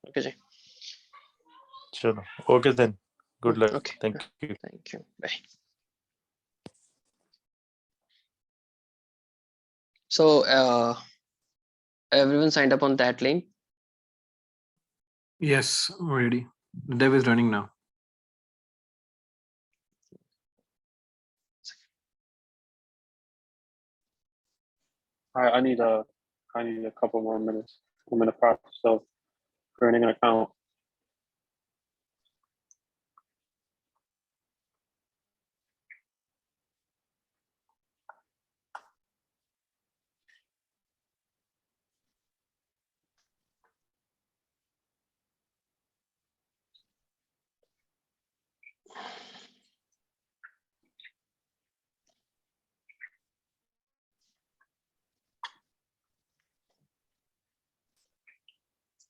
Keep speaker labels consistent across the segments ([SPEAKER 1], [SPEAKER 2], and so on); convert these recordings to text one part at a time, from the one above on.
[SPEAKER 1] Okay, Jay.
[SPEAKER 2] Chalo. Okay then. Good luck.
[SPEAKER 1] Okay.
[SPEAKER 2] Thank you.
[SPEAKER 1] Thank you. Bye. So everyone signed up on that link.
[SPEAKER 3] Yes, already. The dev is running now.
[SPEAKER 4] I need a couple more minutes. I'm in the process of creating an account.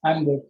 [SPEAKER 5] I'm good.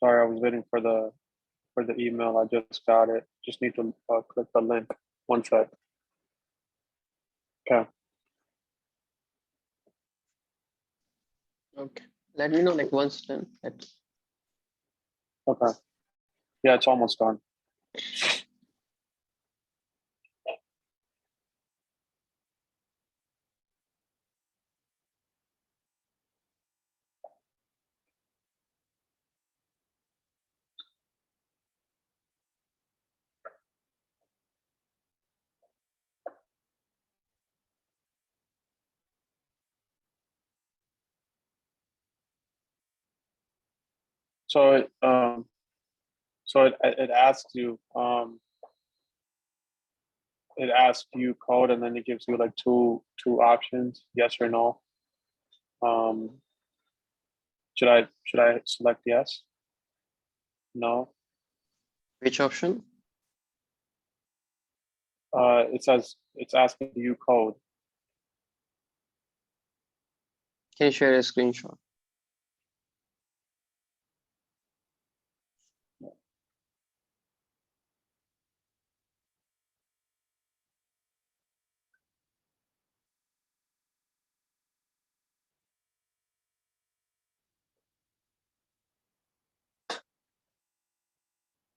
[SPEAKER 4] Sorry, I was waiting for the email. I just got it. Just need to click the link. One sec. Okay.
[SPEAKER 1] Okay. Let me know like once done.
[SPEAKER 4] Okay. Yeah, it's almost done. So it asks you it asks you code, and then it gives you like two options, yes or no. Should I select yes? No.
[SPEAKER 1] Which option?
[SPEAKER 4] It says it's asking you code.
[SPEAKER 1] Can you share a screenshot?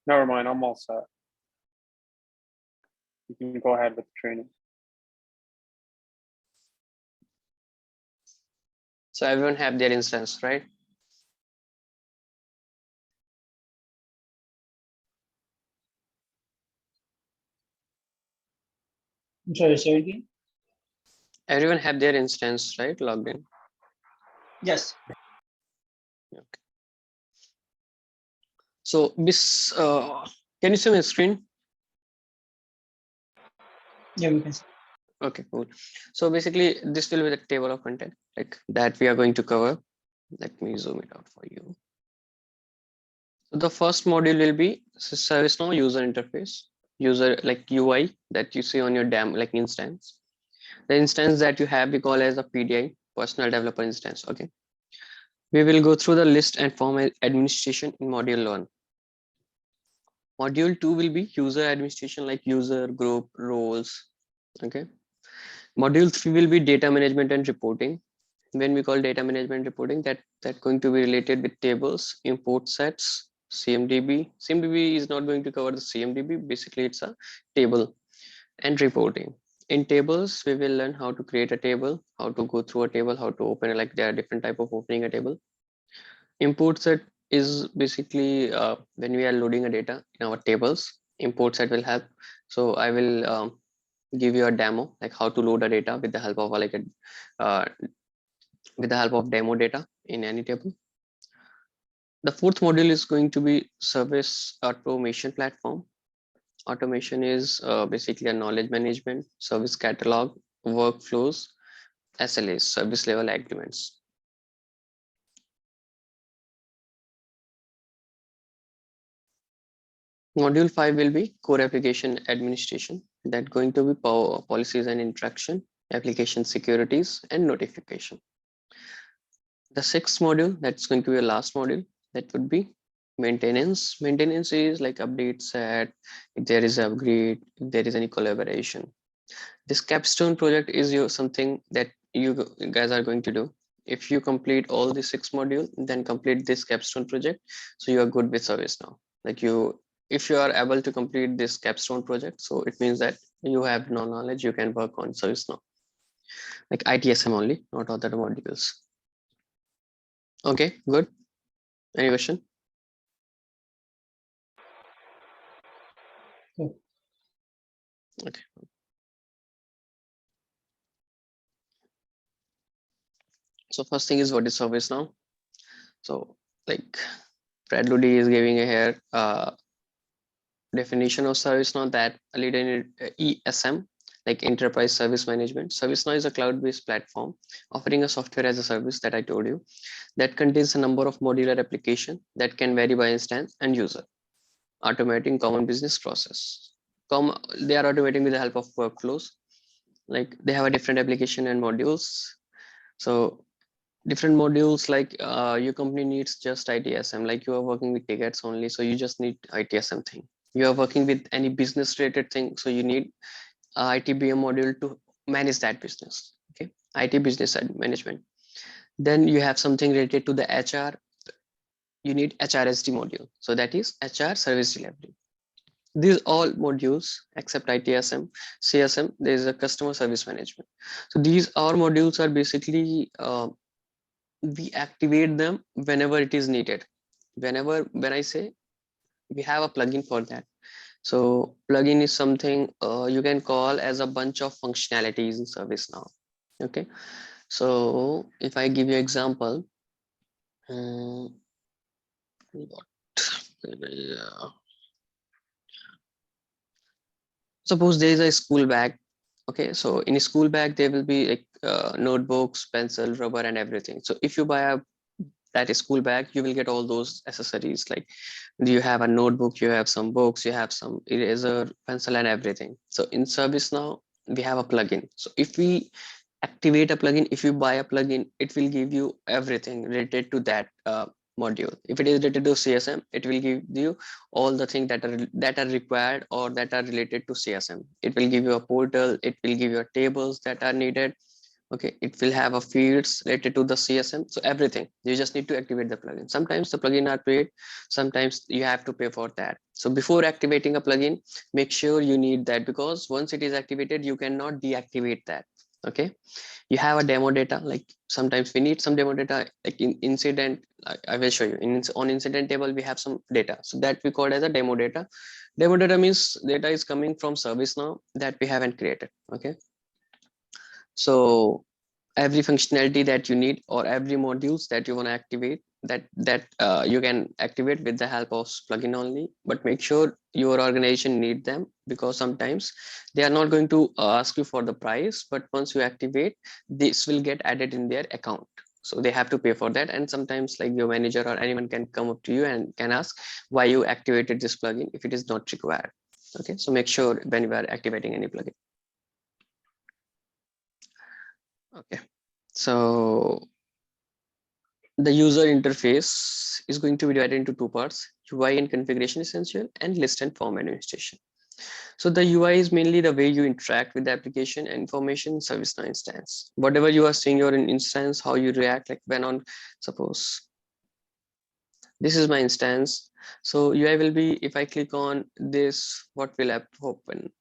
[SPEAKER 4] Never mind, I'm all set. You can go ahead with the training.
[SPEAKER 1] So everyone have their instance, right?
[SPEAKER 5] I'm sorry, say it again.
[SPEAKER 1] Everyone have their instance, right? Logged in.
[SPEAKER 5] Yes.
[SPEAKER 1] Okay. So this can you see my screen?
[SPEAKER 5] Yeah, we can see.
[SPEAKER 1] Okay, cool. So basically this will be the table of content like that we are going to cover. Let me zoom it out for you. So the first module will be ServiceNow user interface, user like UI that you see on your DAM like instance. The instance that you have we call as a PDI, personal developer instance. Okay. We will go through the list and form administration in module 1. Module 2 will be user administration like user, group, roles. Okay. Module 3 will be data management and reporting. When we call data management reporting, that going to be related with tables, import sets, CMDB. CMDB is not going to cover the CMDB. Basically, it's a table and reporting. In tables, we will learn how to create a table, how to go through a table, how to open it. Like there are different type of opening a table. Import set is basically when we are loading a data in our tables. Import set will help. So I will give you a demo like how to load a data with the help of like a with the help of demo data in any table. The fourth module is going to be service automation platform. Automation is basically a knowledge management, service catalog, workflows, SLAs, service level agreements. Module 5 will be core application administration. That going to be power policies and interaction, application securities, and notification. The sixth module, that's going to be a last module, that would be maintenance. Maintenance is like updates at if there is an upgrade, if there is any collaboration. This capstone project is something that you guys are going to do. If you complete all the 6 modules, then complete this capstone project. So you are good with ServiceNow. Like if you are able to complete this capstone project, so it means that you have no knowledge, you can work on ServiceNow. Like ITSM only, not other modules. Okay, good. Any question?
[SPEAKER 5] Good.
[SPEAKER 1] Okay. So first thing is what is ServiceNow? So like Fred Ludy is giving a here definition of ServiceNow that lead in ESM, like enterprise service management. ServiceNow is a cloud-based platform offering a software as a service that I told you that contains a number of modular application that can vary by instance and user, automating common business process. They are automating with the help of workflows. Like they have a different application and modules. So different modules like your company needs just ITSM, like you are working with tickets only, so you just need ITSM thing. You are working with any business related thing, so you need ITBM module to manage that business. Okay, IT business management. Then you have something related to the HR, you need HRSD module, so that is HR service delivery. These all modules except ITSM, CSM, there is a customer service management. So these all modules are basically we activate them whenever it is needed. When I say we have a plugin for that. So plugin is something you can call as a bunch of functionalities in ServiceNow. Okay, so if I give you example, what? Suppose there is a school bag. Okay, so in a school bag there will be like notebooks, pencil, rubber, and everything. So if you buy that school bag, you will get all those accessories. Like you have a notebook, you have some books, you have some eraser, pencil, and everything. So in ServiceNow we have a plugin. So if we activate a plugin, if you buy a plugin, it will give you everything related to that module. If it is related to CSM, it will give you all the things that are required or that are related to CSM. It will give you a portal, it will give you tables that are needed. Okay, it will have a fields related to the CSM. So everything, you just need to activate the plugin. Sometimes the plugin are paid, sometimes you have to pay for that. So before activating a plugin, make sure you need that, because once it is activated, you cannot deactivate that. Okay, you have a demo data, like sometimes we need some demo data, like in incident. I will show you on incident table we have some data, so that we call as a demo data. Demo data means data is coming from ServiceNow that we haven't created. Okay, so every functionality that you need or every modules that you want to activate, that you can activate with the help of plugin only, but make sure your organization need them, because sometimes they are not going to ask you for the price, but once you activate, this will get added in their account, so they have to pay for that. And sometimes like your manager or anyone can come up to you and can ask why you activated this plugin if it is not required. Okay, so make sure when you are activating any plugin. Okay, so the user interface is going to be divided into 2 parts: UI and configuration essential, and list and form administration. So the UI is mainly the way you interact with the application and information in ServiceNow instance. Whatever you are seeing your instance, how you react, like when on, suppose this is my instance. So UI will be, if I click on this, what will open?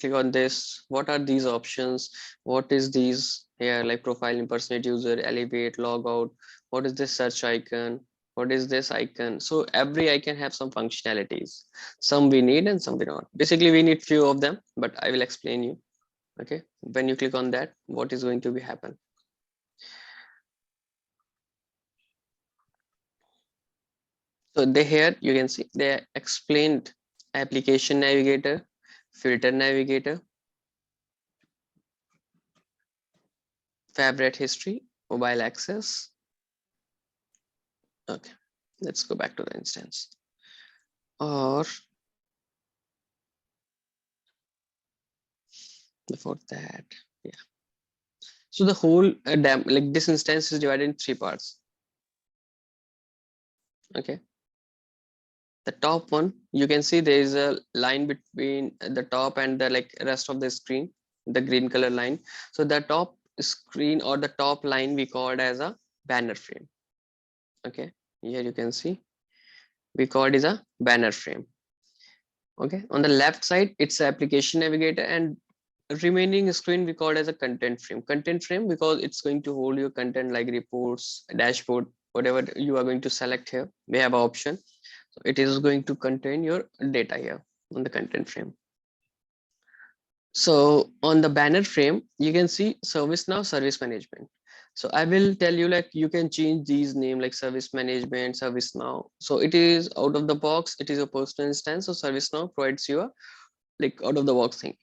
[SPEAKER 1] click on this. What are these options? What is these here, like profile, impersonate user, elevate, log out? What is this search icon? What is this icon? So every icon have some functionalities. Some we need and some we not. Basically, we need few of them, but I will explain you. Okay, when you click on that, what is going to be happen? So they here you can see they explained application navigator, filter navigator, favorite history, mobile access. Okay, let's go back to the instance. Or before that, yeah. So the whole like this instance is divided in 3 parts. Okay. The top one, you can see there is a line between the top and the like rest of the screen, the green color line. So the top screen or the top line we call it as a banner frame. Okay, here you can see we call it as a banner frame. Okay, on the left side it's application navigator, and remaining screen we call it as a content frame. Content frame because it's going to hold your content like reports, dashboard, whatever you are going to select here. We have an option. So it is going to contain your data here on the content frame. So on the banner frame, you can see ServiceNow service management. So I will tell you like you can change these name like service management, ServiceNow. So it is out of the box. It is a personal instance. So ServiceNow provides you a like out of the box thing.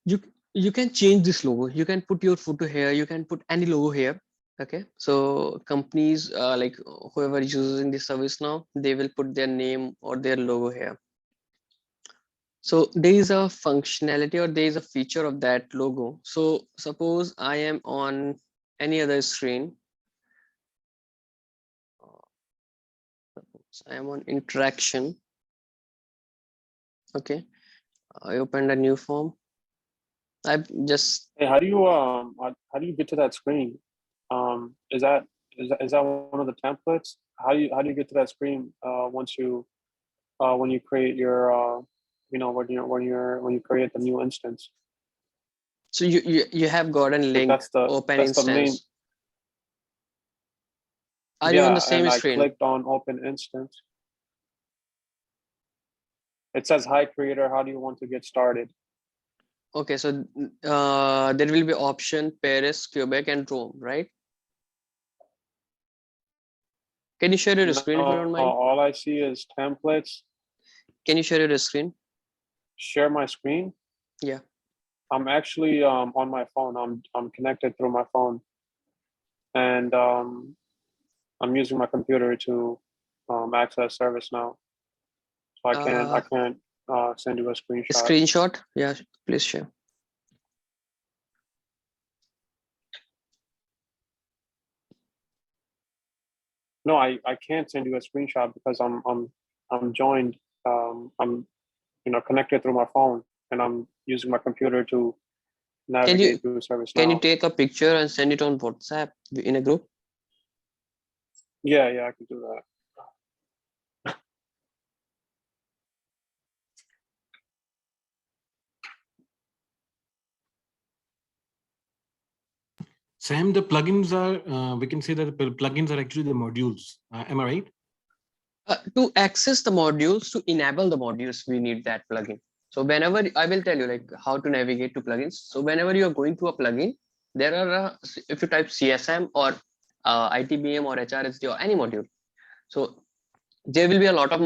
[SPEAKER 1] You can change this logo. You can put your photo here. You can put any logo here. Okay, so companies like whoever is using this service now, they will put their name or their logo here. So there is a functionality or there is a feature of that logo. So suppose I am on any other screen. Suppose I am on interaction. Okay, I opened a new form. I've just
[SPEAKER 4] Hey, how do you get to that screen? Is that one of the templates? How do you get to that screen once you when you create your when you create the new instance?
[SPEAKER 1] so you have got a
[SPEAKER 4] Like
[SPEAKER 1] link open
[SPEAKER 4] that's the main.
[SPEAKER 1] instance. Are you on the
[SPEAKER 4] And
[SPEAKER 1] same
[SPEAKER 4] I
[SPEAKER 1] screen?
[SPEAKER 4] clicked on open instance. It says, "Hi creator, how do you want to get started?"
[SPEAKER 1] Okay, so there will be option Paris, Quebec, and Rome, right? Can you share your screen if you don't mind?
[SPEAKER 4] All I see is templates.
[SPEAKER 1] Can you share your screen?
[SPEAKER 4] Share my screen.
[SPEAKER 1] Yeah.
[SPEAKER 4] I'm actually on my phone. I'm connected through my phone, and I'm using my computer to access ServiceNow. So I can't send you a screenshot.
[SPEAKER 1] Screenshot? Yeah, please share.
[SPEAKER 4] No, I can't send you a screenshot because I'm joined. I'm connected through my phone, and I'm using my computer to navigate through ServiceNow.
[SPEAKER 1] Can you take a picture and send it on WhatsApp in a group?
[SPEAKER 4] Yeah, I can do that.
[SPEAKER 3] Sam, the plugins are, we can say that the plugins are actually the modules. Am I right?
[SPEAKER 1] To access the modules, to enable the modules, we need that plugin. So whenever I will tell you like how to navigate to plugins. So whenever you are going to a plugin, there are if you type CSM or ITBM or HRSD or any module, so there will be a lot of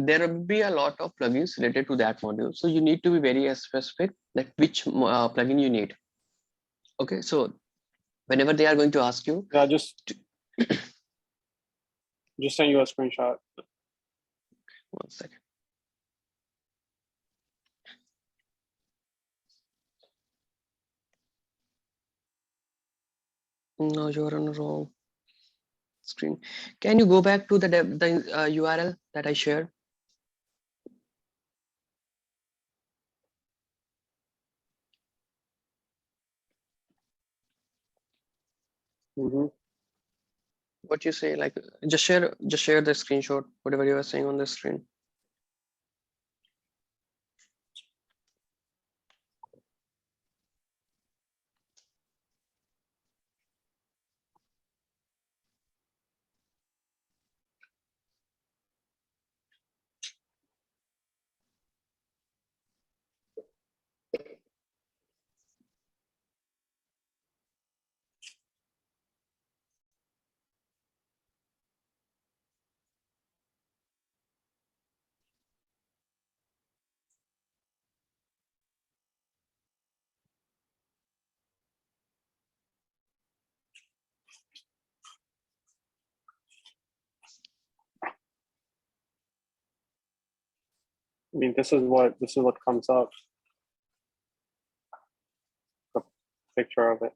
[SPEAKER 1] there will be a lot of plugins related to that module. So you need to be very specific that which plugin you need. Okay, so whenever they are going to ask you,
[SPEAKER 4] Yeah, just send you a screenshot.
[SPEAKER 1] 1 second. No, you're on the wrong screen. Can you go back to the URL that I shared? What you say, like just share the screenshot, whatever you are saying on the screen.
[SPEAKER 4] I mean, this is what comes up. The picture of it.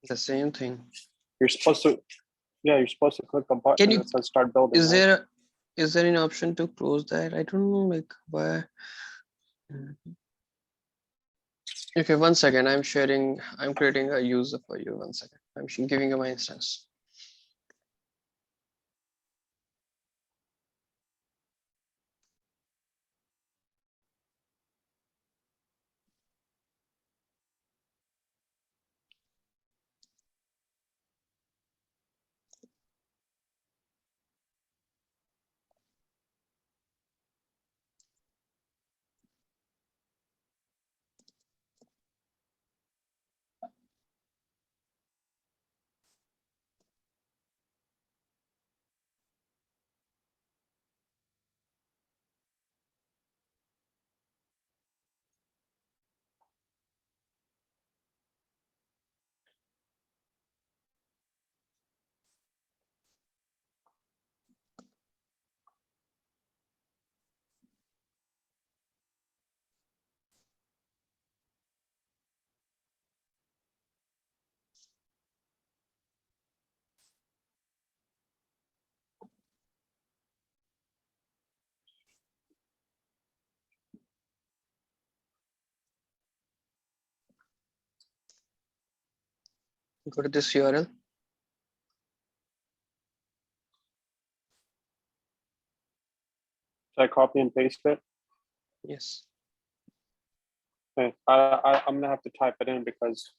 [SPEAKER 1] The same thing.
[SPEAKER 4] You're supposed to, yeah, you're supposed to click a button
[SPEAKER 1] you-
[SPEAKER 4] that says start building.
[SPEAKER 1] Is
[SPEAKER 4] right?
[SPEAKER 1] there an option to close that? I don't know, like why. Okay, 1 second. I'm creating a user for you. 1 second. I'm giving you my instance. Go to this URL.
[SPEAKER 4] Should I copy and paste it?
[SPEAKER 1] Yes.
[SPEAKER 4] Okay. I'm gonna have to type it in because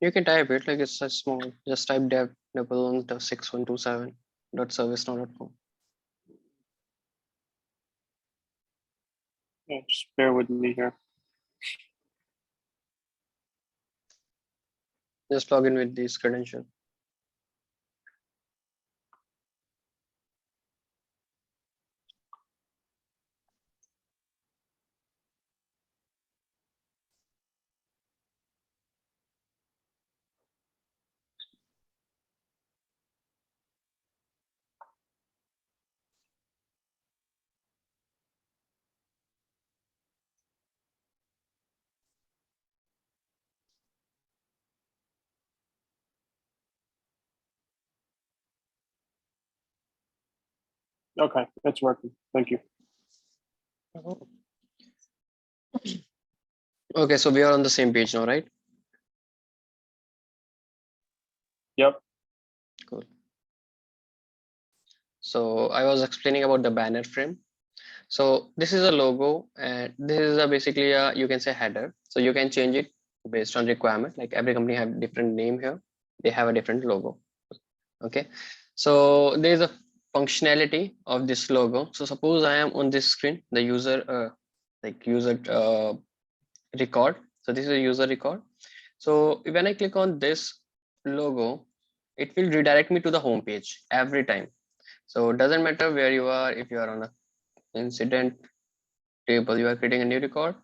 [SPEAKER 1] You can type it like it's such small. Just type dev 116127.servicenow.com.
[SPEAKER 4] yeah, just bear with me here.
[SPEAKER 1] Just log in with this credential.
[SPEAKER 4] Okay, it's working. Thank you.
[SPEAKER 1] Okay, so we are on the same page now, right?
[SPEAKER 4] Yep.
[SPEAKER 1] Cool. So I was explaining about the banner frame. So this is a logo and this is basically a, you can say, header. So you can change it based on requirement. Like every company have different name here. They have a different logo. Okay. So there is a functionality of this logo. So suppose I am on this screen, the user record. So this is a user record. So when I click on this logo, it will redirect me to the home page every time. So it doesn't matter where you are. If you are on a incident table, you are creating a new record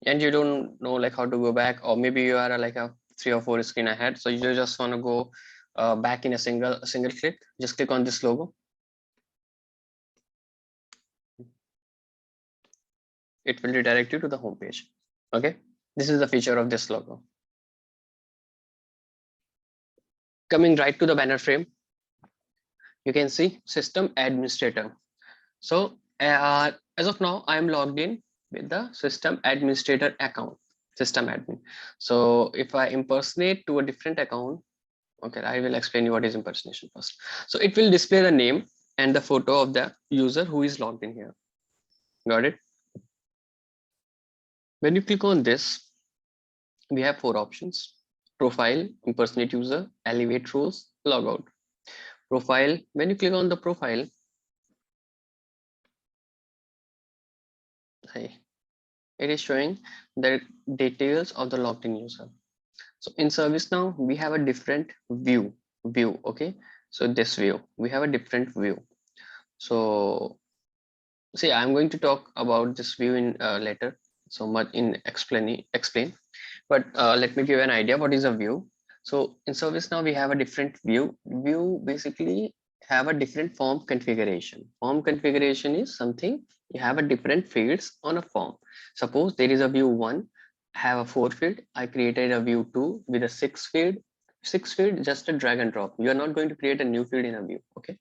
[SPEAKER 1] and you don't know like how to go back, or maybe you are like a 3 or 4 screen ahead. So you just want to go back in a single click. Just click on this logo. It will redirect you to the home page. Okay, this is the feature of this logo. Coming right to the banner frame, you can see system administrator. So as of now, I am logged in with the system administrator account, system admin. So if I impersonate to a different account, okay, I will explain you what is impersonation first. So it will display the name and the photo of the user who is logged in here. Got it? When you click on this, we have 4 options: profile, impersonate user, elevate roles, logout. Profile, when you click on the profile, it is showing the details of the logged in user. So in ServiceNow, we have a different view. Okay, so this view, we have a different view. So see, I'm going to talk about this view in later, so much in explain, but let me give you an idea what is a view. So in ServiceNow, we have a different view. View basically have a different form configuration. Form configuration is something you have a different fields on a form. Suppose there is a view 1, have a 4 field. I created a view 2 with a 6 field. 6 field, just a drag and drop. You are not going to create a new field in a view. Okay.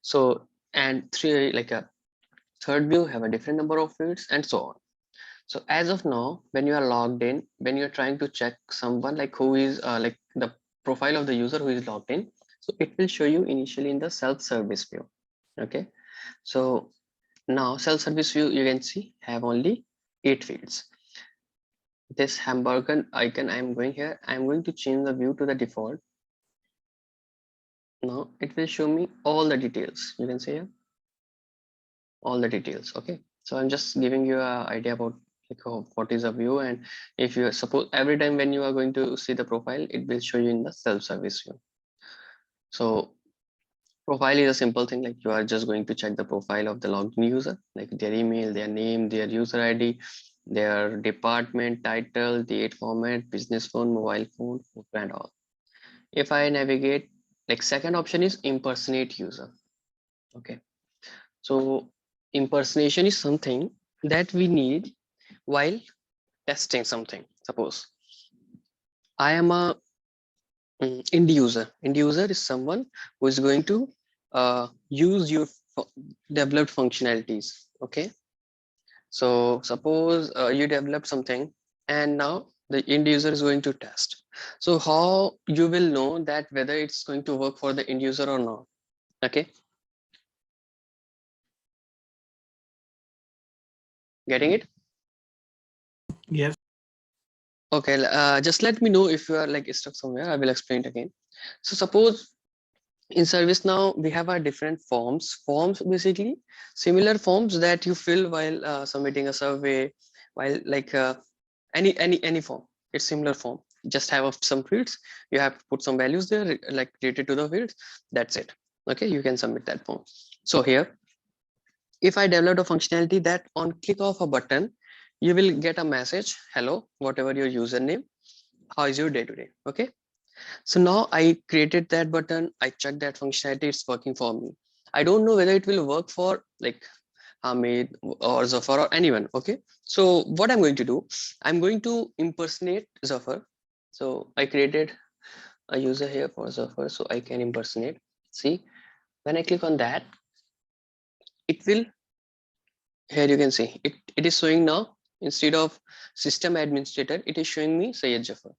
[SPEAKER 1] So, and 3, like a third view, have a different number of fields and so on. So as of now, when you are logged in, when you're trying to check someone like who is like the profile of the user who is logged in, so it will show you initially in the self-service view. Okay. So now self-service view, you can see have only 8 fields. This hamburger icon, I'm going here. I'm going to change the view to the default. Now it will show me all the details. You can see here all the details. Okay. So I'm just giving you an idea about like what is a view, and if you suppose every time when you are going to see the profile, it will show you in the self-service view. So profile is a simple thing, like you are just going to check the profile of the logged in user, like their email, their name, their user ID, their department, title, date, format, business phone, mobile phone, photo and all. If I navigate, like second option is impersonate user. Okay. So impersonation is something that we need while testing something. Suppose I am a end user. End user is someone who is going to use your developed functionalities. Okay. So suppose you develop something and now the end user is going to test. So how you will know that whether it's going to work for the end user or not? Okay. Getting it?
[SPEAKER 3] Yes.
[SPEAKER 1] Okay. Just let me know if you are like stuck somewhere. I will explain it again. So suppose in ServiceNow, we have our different forms. Forms basically similar forms that you fill while submitting a survey, while like any form. It's similar form. Just have some fields. You have to put some values there, like related to the fields. That's it. Okay, you can submit that form. So here, if I developed a functionality that on click of a button, you will get a message, hello, whatever your username, how is your day today? Okay. So now I created that button. I checked that functionality. It's working for me. I don't know whether it will work for like Hamid or Zafar or anyone. Okay. So what I'm going to do, I'm going to impersonate Zafar. So I created a user here for Zafar, so I can impersonate. See, when I click on that, it will, here you can see it is showing now instead of system administrator, it is showing me Syed Jafar.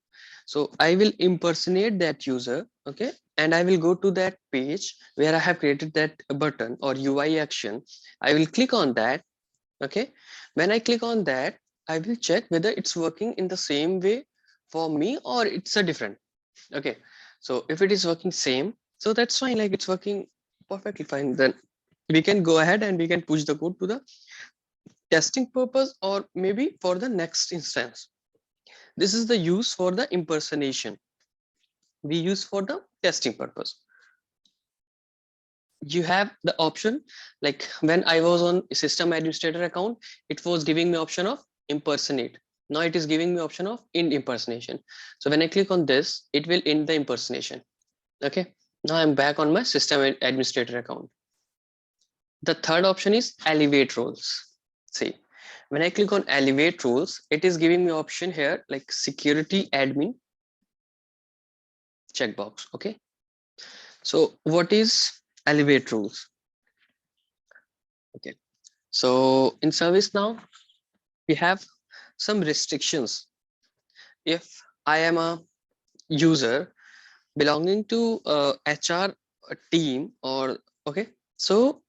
[SPEAKER 1] So I will impersonate that user. Okay. And I will go to that page where I have created that button or UI action. I will click on that. Okay. When I click on that, I will check whether it's working in the same way for me or it's a different. Okay. So if it is working same, so that's fine. Like it's working perfectly fine. Then we can go ahead and we can push the code to the testing purpose or maybe for the next instance. This is the use for the impersonation. We use for the testing purpose. You have the option, like when I was on system administrator account, it was giving me option of impersonate. Now it is giving me option of end impersonation. So when I click on this, it will end the impersonation. Okay. Now I'm back on my system administrator account. The third option is elevate roles. See, when I click on elevate roles, it is giving me option here like security admin checkbox. Okay. So what is elevate rules? Okay. So in ServiceNow, we have some restrictions. If I am a user belonging to HR team or okay, so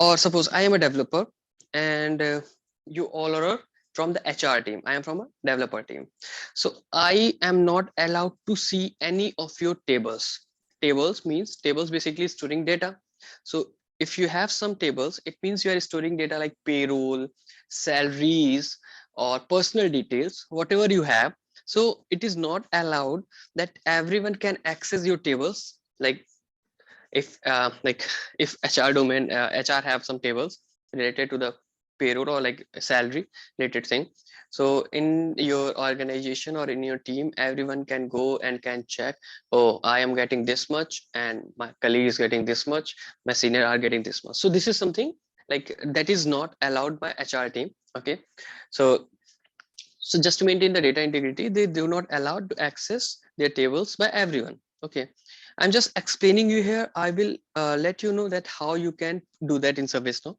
[SPEAKER 1] or suppose I am a developer and you all are from the HR team. I am from a developer team. So I am not allowed to see any of your tables. Tables means tables basically storing data. So if you have some tables, it means you are storing data like payroll, salaries, or personal details, whatever you have. So it is not allowed that everyone can access your tables. Like if HR domain, HR have some tables related to the payroll or like salary related thing. So in your organization or in your team, everyone can go and can check, oh, I am getting this much and my colleague is getting this much, my senior are getting this much. So this is something like that is not allowed by HR team. Okay, so just to maintain the data integrity, they do not allow to access their tables by everyone. Okay, I'm just explaining you here. I will let you know that how you can do that in ServiceNow.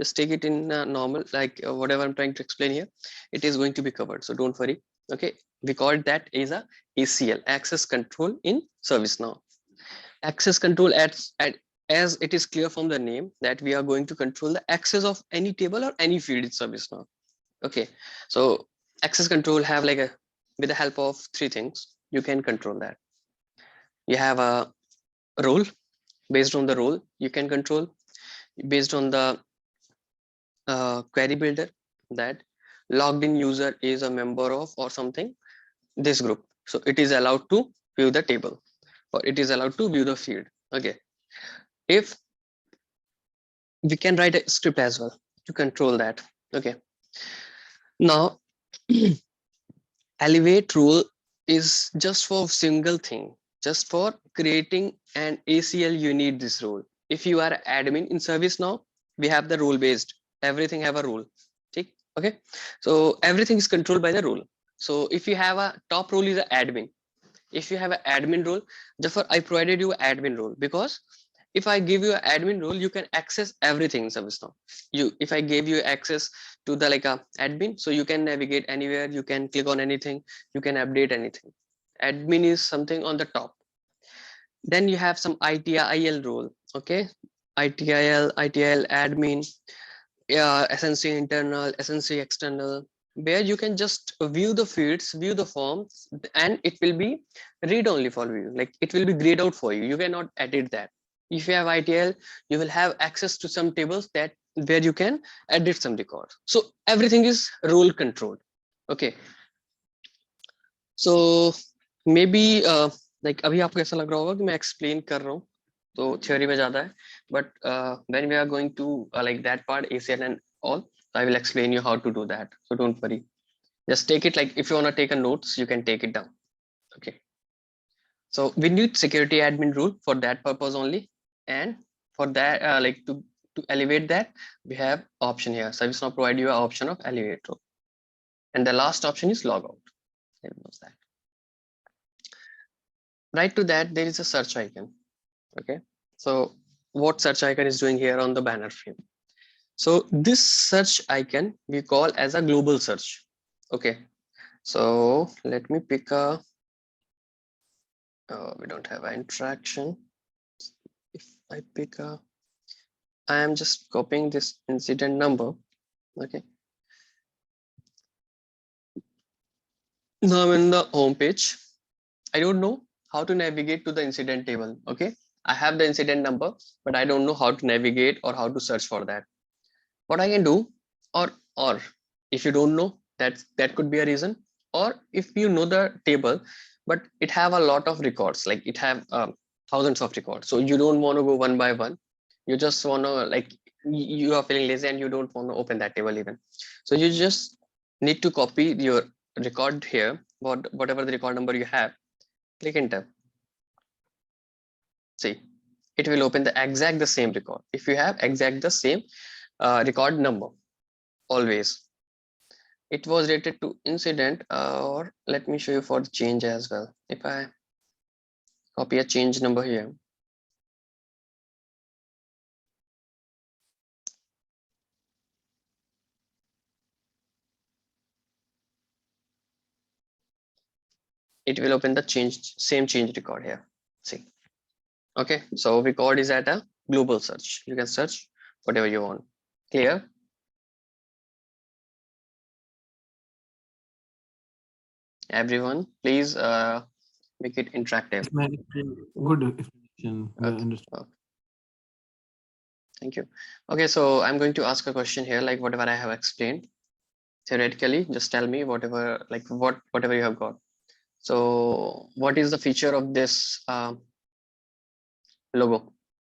[SPEAKER 1] Just take it in normal, like whatever I'm trying to explain here, it is going to be covered. So don't worry. Okay, we call that as a ACL, access control in ServiceNow. Access control as it is clear from the name that we are going to control the access of any table or any field in ServiceNow. Okay, so access control have like a, with the help of three things, you can control that. You have a role, based on the role you can control, based on the query builder, that logged in user is a member of or something this group, so it is allowed to view the table or it is allowed to view the field. Okay, if we can write a script as well to control that. Okay, now elevate rule is just for single thing, just for creating an ACL you need this role. If you are admin in ServiceNow, we have the role based, everything have a role. Okay, so everything is controlled by the role. So if you have a top role is an admin, if you have an admin role, therefore I provided you an admin role, because if I give you an admin role, you can access everything in ServiceNow. If I gave you access to the like a admin, so you can navigate anywhere, you can click on anything, you can update anything. Admin is something on the top. Then you have some ITIL role. Okay, ITIL admin, yeah, SNC internal, SNC external, where you can just view the fields, view the forms, and it will be read only for you. Like it will be grayed out for you. You cannot edit that. If you have ITL, you will have access to some tables that where you can edit some records. So everything is role controlled. Okay. So maybe like अभी आपको ऐसा लग रहा होगा कि मैं explain कर रहा हूँ, तो theory में ज़्यादा है, but when we are going to like that part ACL and all, I will explain you how to do that. So don't worry. Just take it, like if you want to take a notes, you can take it down. Okay. So we need security admin rule for that purpose only. And for that, like to elevate that, we have option here. ServiceNow provide you an option of elevate rule. And the last option is logout. That. Right to that, there is a search icon. Okay. So what search icon is doing here on the banner frame? So this search icon we call as a global search. Okay. So let me pick a, we don't have an interaction. If I pick a, I am just copying this incident number. Okay. Now I'm in the home page. I don't know how to navigate to the incident table. Okay. I have the incident number, but I don't know how to navigate or how to search for that. What I can do, or if you don't know, that could be a reason. Or if you know the table, but it have a lot of records, like it have thousands of records. So you don't want to go one by one. You just want to like, you are feeling lazy and you don't want to open that table even. So you just need to copy your record here, whatever the record number you have, click enter. See, it will open the exact the same record. If you have exact the same record number, always. It was related to incident, or let me show you for the change as well. If I copy a change number here, it will open the same change record here. See, okay, so record is at a global search. You can search whatever you want. Clear? Everyone, please make it interactive.
[SPEAKER 3] Good explanation.
[SPEAKER 1] Okay.
[SPEAKER 3] Understood.
[SPEAKER 1] Okay. Thank you. Okay, so I'm going to ask a question here, like whatever I have explained. Theoretically, just tell me whatever, like whatever you have got. So what is the feature of this logo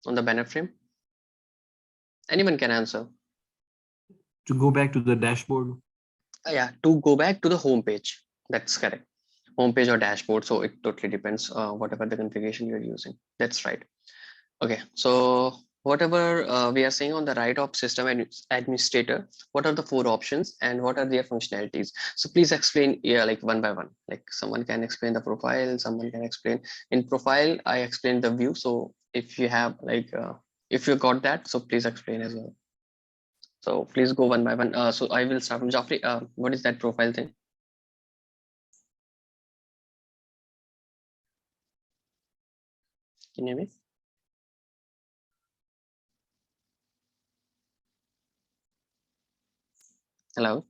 [SPEAKER 1] on the banner frame? Anyone can answer.
[SPEAKER 3] To go back to the dashboard.
[SPEAKER 1] Yeah, to go back to the home page. That's correct. Home page or dashboard. So it totally depends whatever the configuration you're using. That's right. Okay, so whatever we are saying on the right of system administrator, what are the 4 options and what are their functionalities? So please explain, yeah, like one by one. Like someone can explain the profile, someone can explain. In profile, I explained the view. So if you have like, if you got that, so please explain as well. So please go one by one. So I will start from Joffrey. What is that profile thing? Can you hear me? Hello.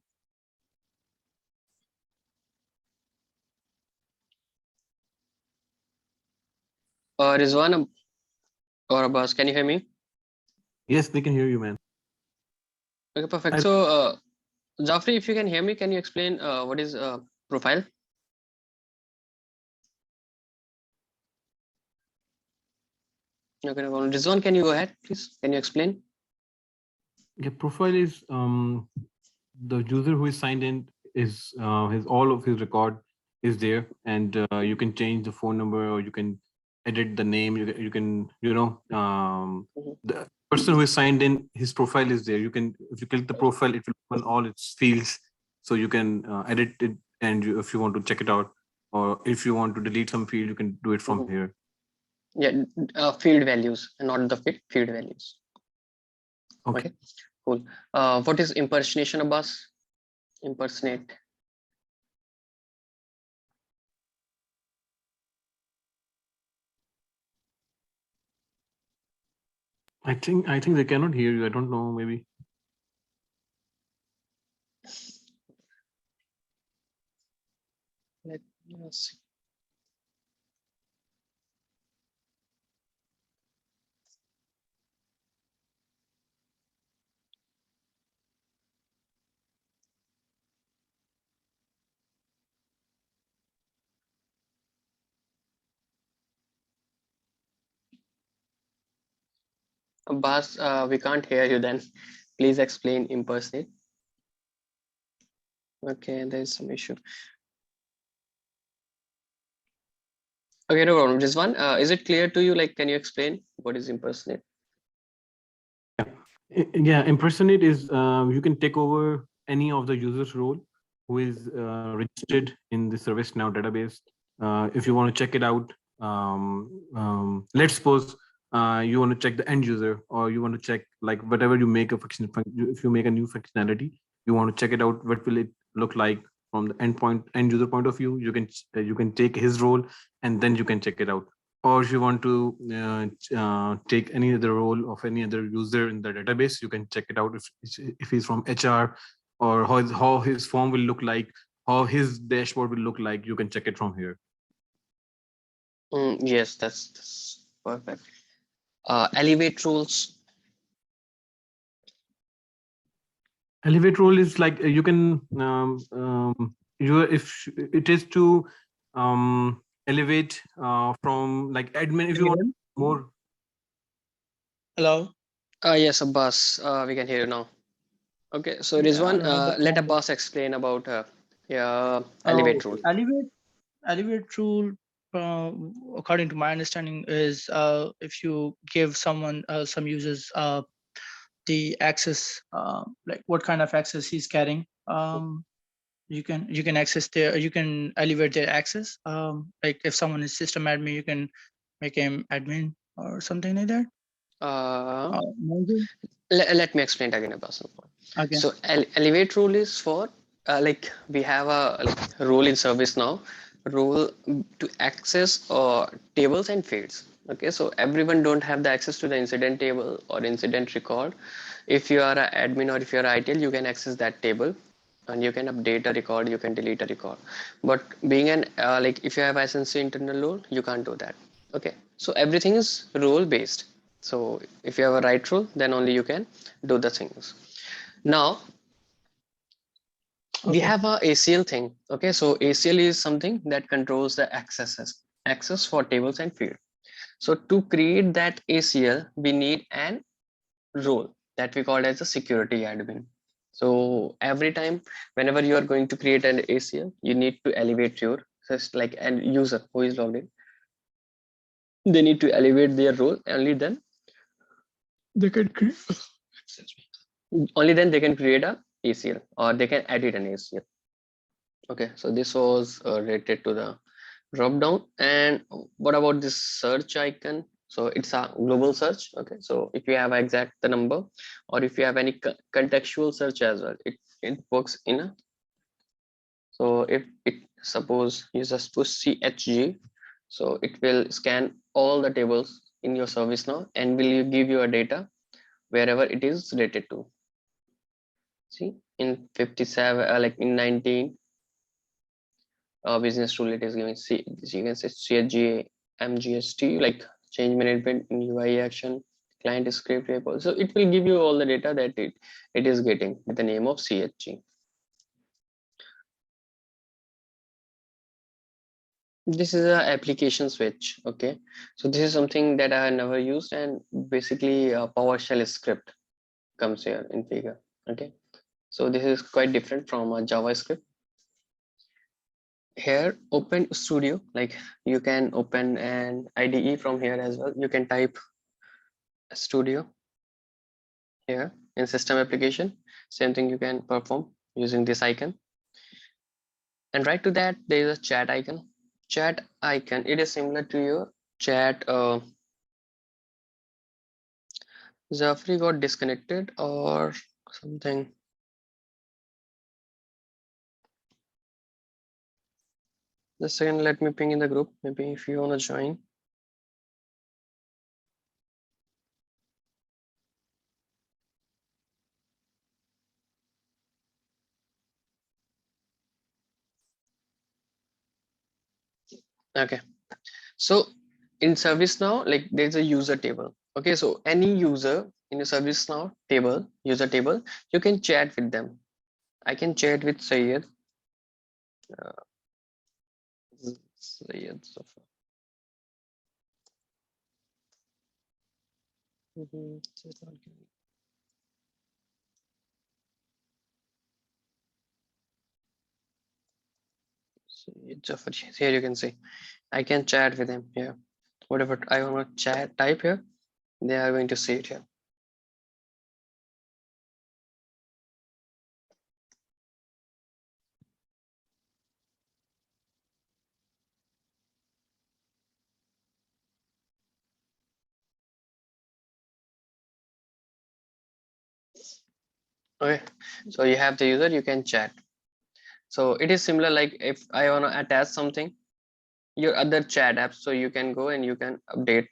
[SPEAKER 1] Rizwan or Abbas, can you hear me?
[SPEAKER 3] Yes, we can hear you, man.
[SPEAKER 1] Okay, perfect. So Joffrey, if you can hear me, can you explain what is profile? Okay, no problem. Rizwan, can you go ahead, please? Can you explain?
[SPEAKER 3] Yeah, profile is the user who is signed in is his all of his record is there, and you can change the phone number or you can edit the name. You can the person who is signed in, his profile is there. You can, if you click the profile, it will open all its fields, so you can edit it, and if you want to check it out, or if you want to delete some field, you can do it from here.
[SPEAKER 1] Yeah, field values, not the field values.
[SPEAKER 3] Okay.
[SPEAKER 1] Cool. What is impersonation, Abbas? Impersonate.
[SPEAKER 3] I think they cannot hear you. I don't know. Maybe.
[SPEAKER 1] Let me see. Abbas, we can't hear you then. Please explain impersonate. Okay, there's some issue. Okay, no problem. Rizwan, is it clear to you? Like, can you explain what is impersonate?
[SPEAKER 3] Yeah, impersonate is you can take over any of the user's role who is registered in the ServiceNow database. If you want to check it out, let's suppose you want to check the end user, or you want to check like whatever you make a function. If you make a new functionality, you want to check it out. What will it look like from the end user point of view? You can take his role, and then you can check it out. Or if you want to take any other role of any other user in the database, you can check it out if he's from HR, or how his form will look like, how his dashboard will look like. You can check it from here.
[SPEAKER 1] Yes, that's perfect. Elevate rules.
[SPEAKER 3] Elevate role is like you can if it is to elevate from like admin, if you want more.
[SPEAKER 5] Hello.
[SPEAKER 1] Yes, Abbas, we can hear you now. Okay, so
[SPEAKER 5] Yeah, I
[SPEAKER 1] Rizwan,
[SPEAKER 5] don't know the
[SPEAKER 1] let
[SPEAKER 5] phone.
[SPEAKER 1] Abbas explain about
[SPEAKER 5] Oh,
[SPEAKER 1] elevate rule.
[SPEAKER 5] elevate rule, uh, according to my understanding, is if you give someone some users the access, like what kind of access he's carrying. You can access their, you can elevate their access. Like if someone is system admin, you can make him admin or something like that. Manager?
[SPEAKER 1] Let me explain it again, Abbas.
[SPEAKER 5] Okay.
[SPEAKER 1] So elevate rule is for like we have a like, role in ServiceNow, role to access tables and fields. Okay, so everyone don't have the access to the incident table or incident record. If you are an admin or if you are ITL, you can access that table and you can update a record, you can delete a record. But being an like if you have SNC internal role, you can't do that. Okay, so everything is role based. So if you have a right role, then only you can do the things. Now we
[SPEAKER 5] Okay.
[SPEAKER 1] have a ACL thing. Okay, so ACL is something that controls the access for tables and field. So to create that ACL, we need an role that we call as a security admin. So every time, whenever you are going to create an ACL, you need to elevate your, just like an user who is logged in. They need to elevate their role, only then they can create. Only then they can create a ACL, or they can edit an ACL. Okay, so this was related to the drop down. And what about this search icon? So it's a global search. Okay, so if you have exact the number, or if you have any contextual search as well, it works in a. So if it suppose you just push CHG, so it will scan all the tables in your service now and will give you a data wherever it is related to. See, in 57, like in 19, business rule, it is giving C, you can say CHG, MGST, like change management in UI action, client script report. So it will give you all the data that it is getting with the name of CHG. This is a application switch. Okay, so this is something that I have never used, and basically a PowerShell script comes here in figure. Okay, so this is quite different from a JavaScript. Here, open Studio, like you can open an IDE from here as well. You can type Studio here in system application. Same thing you can perform using this icon. And right to that, there is a chat icon. Chat icon, it is similar to your chat. Zafri got disconnected or something. Just a second, let me ping in the group. Maybe if you want to join. Okay, so in ServiceNow, like there's a user table. Okay, so any user in a ServiceNow table, user table, you can chat with them. I can chat with Sayed. Sayed Zafar. Just not giving- Sayed Zafar. Here you can see I can chat with him here. Whatever I want to chat type here, they are going to see it here. Okay, so you have the user, you can chat. So it is similar, like if I want to attach something, your other chat apps, so you can go and you can update.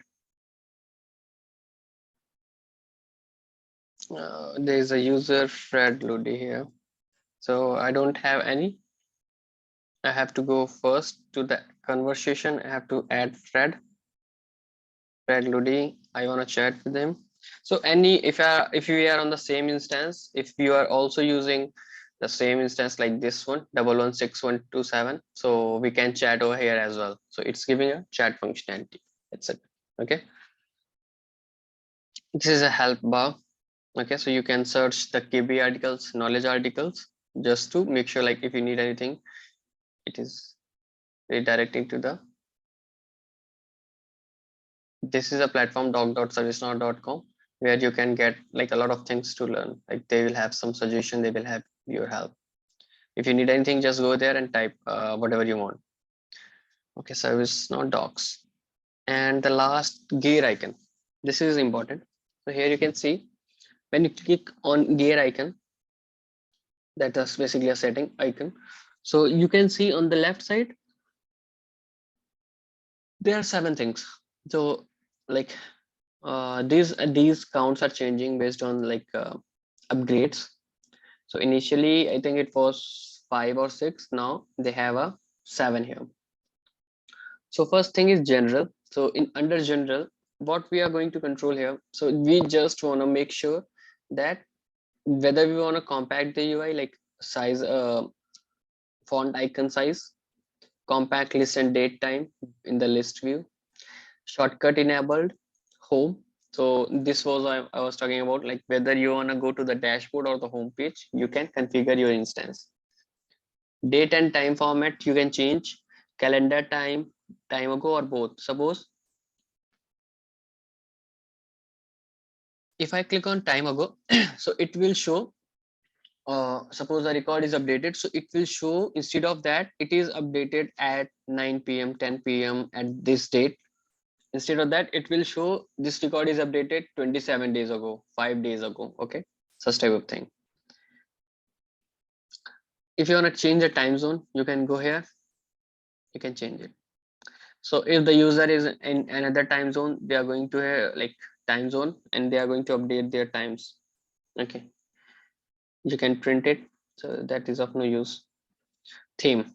[SPEAKER 1] There is a user Fred Ludi here, so I don't have any. I have to go first to the conversation. I have to add Fred Ludi. I want to chat with him. So any, if you are on the same instance, if you are also using the same instance like this one 116127, so we can chat over here as well. So it's giving a chat functionality. That's it. Okay, this is a help bar. Okay, so you can search the KB articles, knowledge articles, just to make sure, like if you need anything, it is redirecting to the. This is a platform doc.servicenow.com where you can get like a lot of things to learn. Like they will have some suggestion, they will have your help. If you need anything, just go there and type whatever you want. Okay, ServiceNow docs. And the last gear icon. This is important. So here you can see when you click on gear icon, that is basically a setting icon. So you can see on the left side, there are 7 things. So like these counts are changing based on like upgrades. So initially, I think it was 5 or 6. Now they have a 7 here. So first thing is general. So in under general, what we are going to control here. So we just want to make sure that whether we want to compact the UI, like size, font icon size, compact list and date time in the list view, shortcut enabled, home. So this was I was talking about, like whether you want to go to the dashboard or the home page, you can configure your instance. Date and time format you can change, calendar time, time ago, or both. Suppose if I click on time ago, so it will show, suppose the record is updated, so it will show, instead of that, it is updated at 9 p.m, 10 p.m at this date. Instead of that, it will show this record is updated 27 days ago, 5 days ago. Okay, such type of thing. If you want to change the time zone, you can go here, you can change it. So if the user is in another time zone, they are going to like time zone, and they are going to update their times. Okay, you can print it, so that is of no use. Theme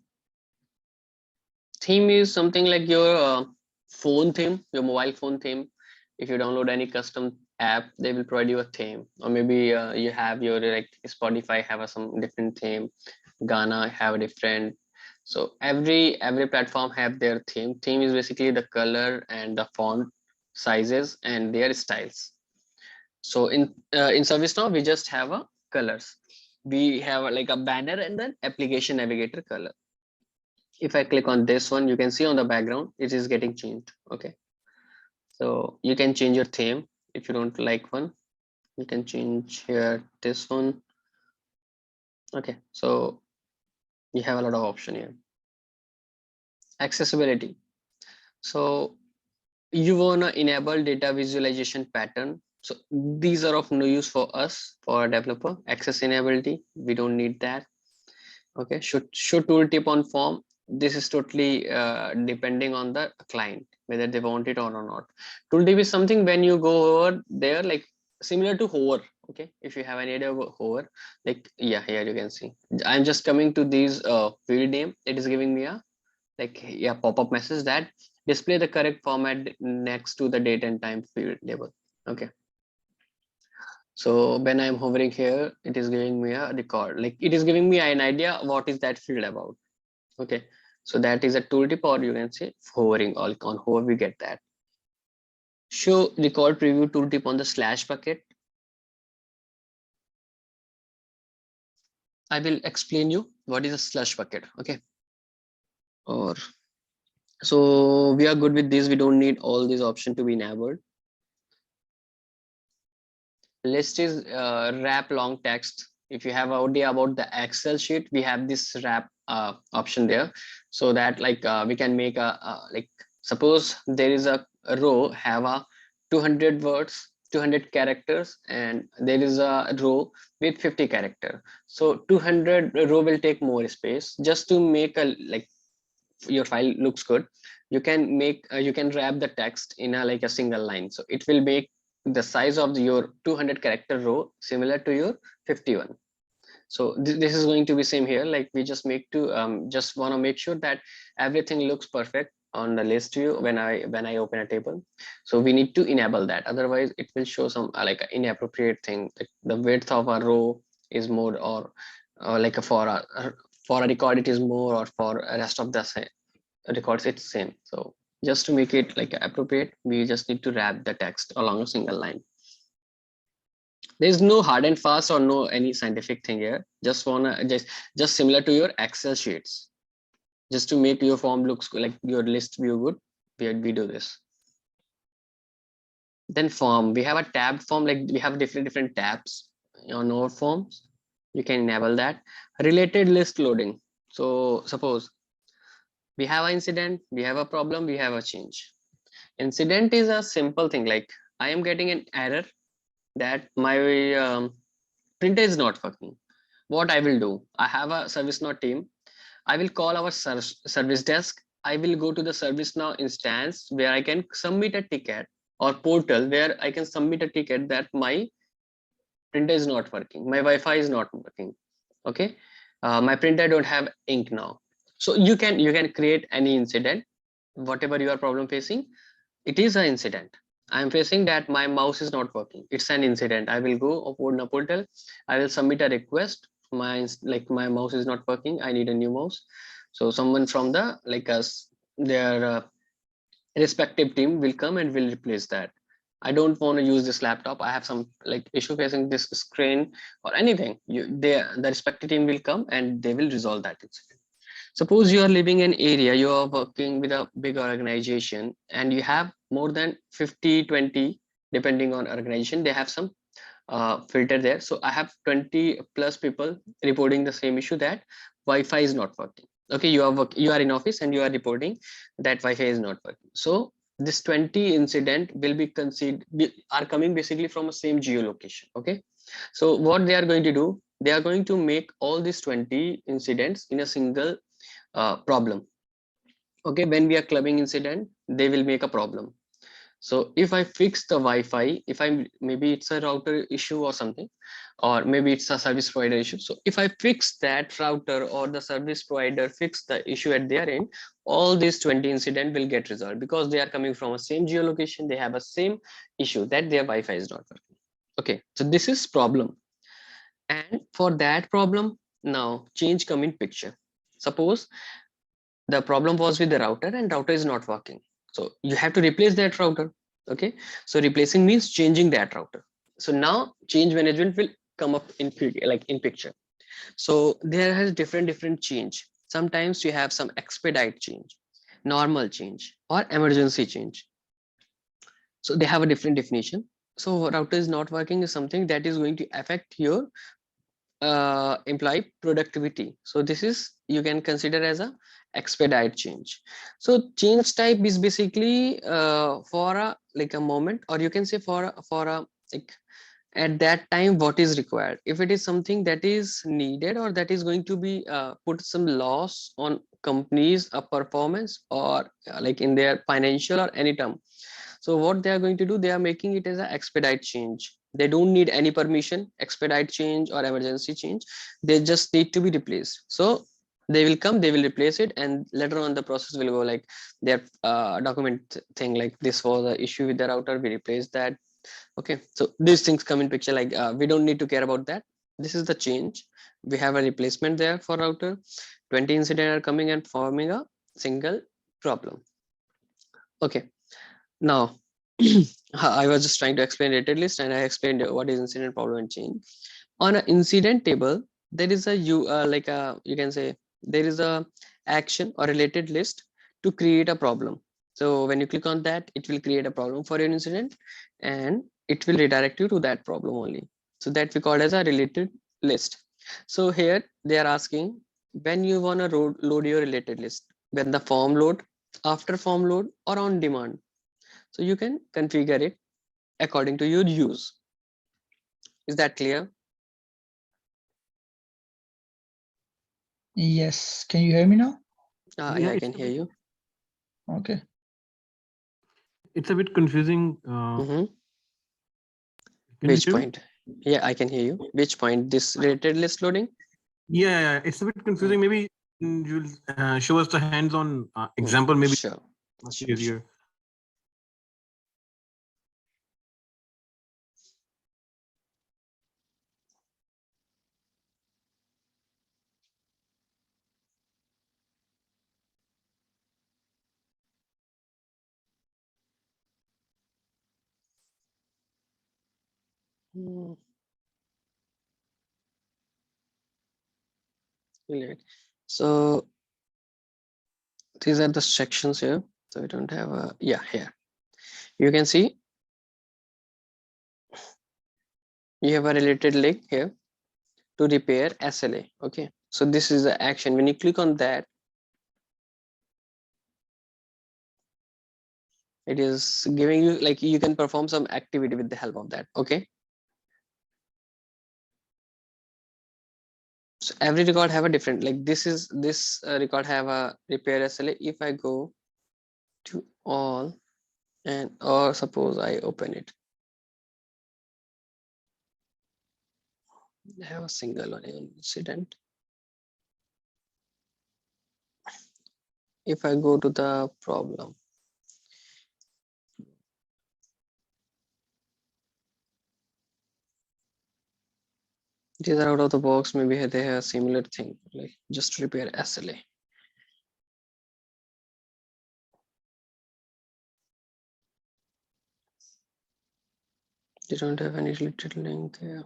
[SPEAKER 1] is something like your phone theme, your mobile phone theme. If you download any custom app, they will provide you a theme, or maybe you have your, like Spotify have some different theme, Ghana have a different. So every platform have their theme. Theme is basically the color and the font sizes and their styles. So in ServiceNow, we just have a colors. We have like a banner and then application navigator color. If I click on this one, you can see on the background it is getting changed. Okay, so you can change your theme. If you don't like one, you can change here this one. Okay, so you have a lot of option here. Accessibility. So you want to enable data visualization pattern. So these are of no use for us, for a developer. Access enability, we don't need that. Okay, show tooltip on form. This is totally depending on the client, whether they want it or not. Tooltip is something when you go over there, like similar to hover. Okay, if you have any idea of hover, like yeah, here you can see I'm just coming to these field name. It is giving me a like yeah pop-up message that display the correct format next to the date and time field label. Okay, so when I'm hovering here, it is giving me a record, like it is giving me an idea what is that field about. Okay, so that is a tooltip, or you can say hovering. All on hover we get that. Show record preview tooltip on the slash bucket. I will explain you what is a slash bucket. Okay, or so we are good with this. We don't need all these options to be enabled. List is wrap long text. If you have idea about the Excel sheet, we have this wrap option there, so that like we can make a like suppose there is a row have a 200 words, 200 characters, and there is a row with 50 character. So 200 row will take more space. Just to make a like your file looks good, you can make you can wrap the text in a like a single line, so it will make the size of your 200 character row similar to your 51. So this is going to be same here, like we just make to just want to make sure that everything looks perfect on the list view when I open a table. So we need to enable that, otherwise it will show some like an inappropriate thing, like the width of a row is more, or like for a record it is more, or for a rest of the records it's same. So just to make it like appropriate, we just need to wrap the text along a single line. There's no hard and fast or no any scientific thing here. Just wanna just similar to your Excel sheets, just to make your form looks good, like your list view good, we do this. Then form, we have a tabbed form, like we have different tabs on our forms. You can enable that. Related list loading. So suppose we have an incident, we have a problem, we have a change. Incident is a simple thing, like I am getting an error that my printer is not working. What I will do, I have a ServiceNow team. I will call our service desk. I will go to the ServiceNow instance where I can submit a ticket, or portal where I can submit a ticket that my printer is not working, my Wi-Fi is not working. Okay, my printer don't have ink now. So you can create any incident, whatever you are problem facing. It is an incident. I'm facing that my mouse is not working. It's an incident. I will go open a portal. I will submit a request. My mouse is not working. I need a new mouse. So someone from the like us their respective team will come and will replace that. I don't want to use this laptop. I have some like issue facing this screen or anything. The respective team will come and they will resolve that incident. Suppose you are living in an area, you are working with a big organization and you have more than 50, 20, depending on organization, they have some filter there. So I have 20 plus people reporting the same issue that Wi-Fi is not working. Okay, you are in office and you are reporting that Wi-Fi is not working. So this 20 incident will be considered are coming basically from a same geolocation. Okay, so what they are going to do, they are going to make all these 20 incidents in a single problem. Okay, when we are clubbing incident, they will make a problem. So if I fix the Wi-Fi, if I'm maybe it's a router issue or something, or maybe it's a service provider issue. So if I fix that router or the service provider fix the issue at their end, all these 20 incident will get resolved because they are coming from a same geolocation. They have a same issue that their Wi-Fi is not working. Okay, so this is problem. And for that problem, now change come in picture. Suppose the problem was with the router and router is not working, so you have to replace that router. Okay, so replacing means changing that router. So now change management will come up in like in picture. So there has different change. Sometimes you have some expedite change, normal change, or emergency change. So they have a different definition. So router is not working is something that is going to affect your employee productivity. So this is you can consider as a expedite change. So change type is basically for a like a moment, or you can say for a like at that time what is required. If it is something that is needed or that is going to be put some loss on companies performance or like in their financial or any term, so what they are going to do, they are making it as an expedite change. They don't need any permission, expedite change or emergency change. They just need to be replaced. So they will come, they will replace it, and later on the process will go like their document thing like this was the issue with the router, we replaced that. Okay, so these things come in picture like we don't need to care about that. This is the change. We have a replacement there for router. 20 incidents are coming and forming a single problem. Okay, now, I was just trying to explain rated list and I explained what is incident, problem and change. On an incident table, there is a like a you can say there is a action or related list to create a problem. So when you click on that, it will create a problem for your incident and it will redirect you to that problem only. So that we call as a related list. So here they are asking when you want to load your related list, when the form load, after form load, or on demand. So you can configure it according to your use. Is that clear?
[SPEAKER 5] Yes. Can you hear me now?
[SPEAKER 1] Yeah, I
[SPEAKER 3] it's
[SPEAKER 1] can
[SPEAKER 3] a
[SPEAKER 1] hear
[SPEAKER 3] bit-
[SPEAKER 1] you.
[SPEAKER 5] Okay.
[SPEAKER 3] It's a bit confusing.
[SPEAKER 1] Mhm.
[SPEAKER 3] Can you
[SPEAKER 1] Which
[SPEAKER 3] hear me?
[SPEAKER 1] point? Yeah, I can hear you. Which point? This related list loading?
[SPEAKER 3] Yeah, it's a bit confusing. Maybe you'll show us the hands-on example. Maybe
[SPEAKER 1] Sure.
[SPEAKER 3] much
[SPEAKER 1] Sure, sure.
[SPEAKER 3] easier.
[SPEAKER 1] Hmm. Right. So these are the sections here. So we don't have a here. You can see you have a related link here to repair SLA. Okay. So this is the action. When you click on that, it is giving you like you can perform some activity with the help of that. Okay. So every record have a different like this record have a repair SLA. If I go to all and or suppose I open it, I have a single one incident. If I go to the problem, these are out of the box. Maybe they have a similar thing like just repair SLA. They don't have any related link here.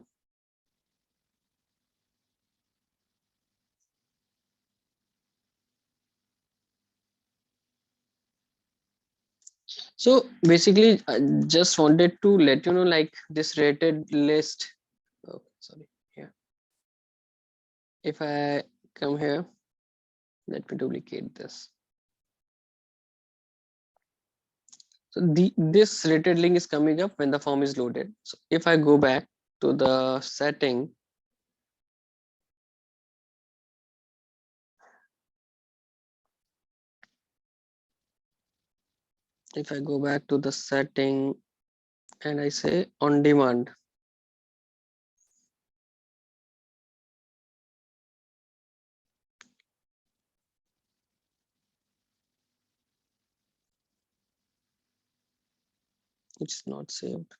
[SPEAKER 1] So basically, I just wanted to let you know, like this rated list. Oh, sorry. Here. If I come here, let me duplicate this. So this rated link is coming up when the form is loaded. So if I go back to the setting, if I go back to the setting and I say on demand, it's not saved.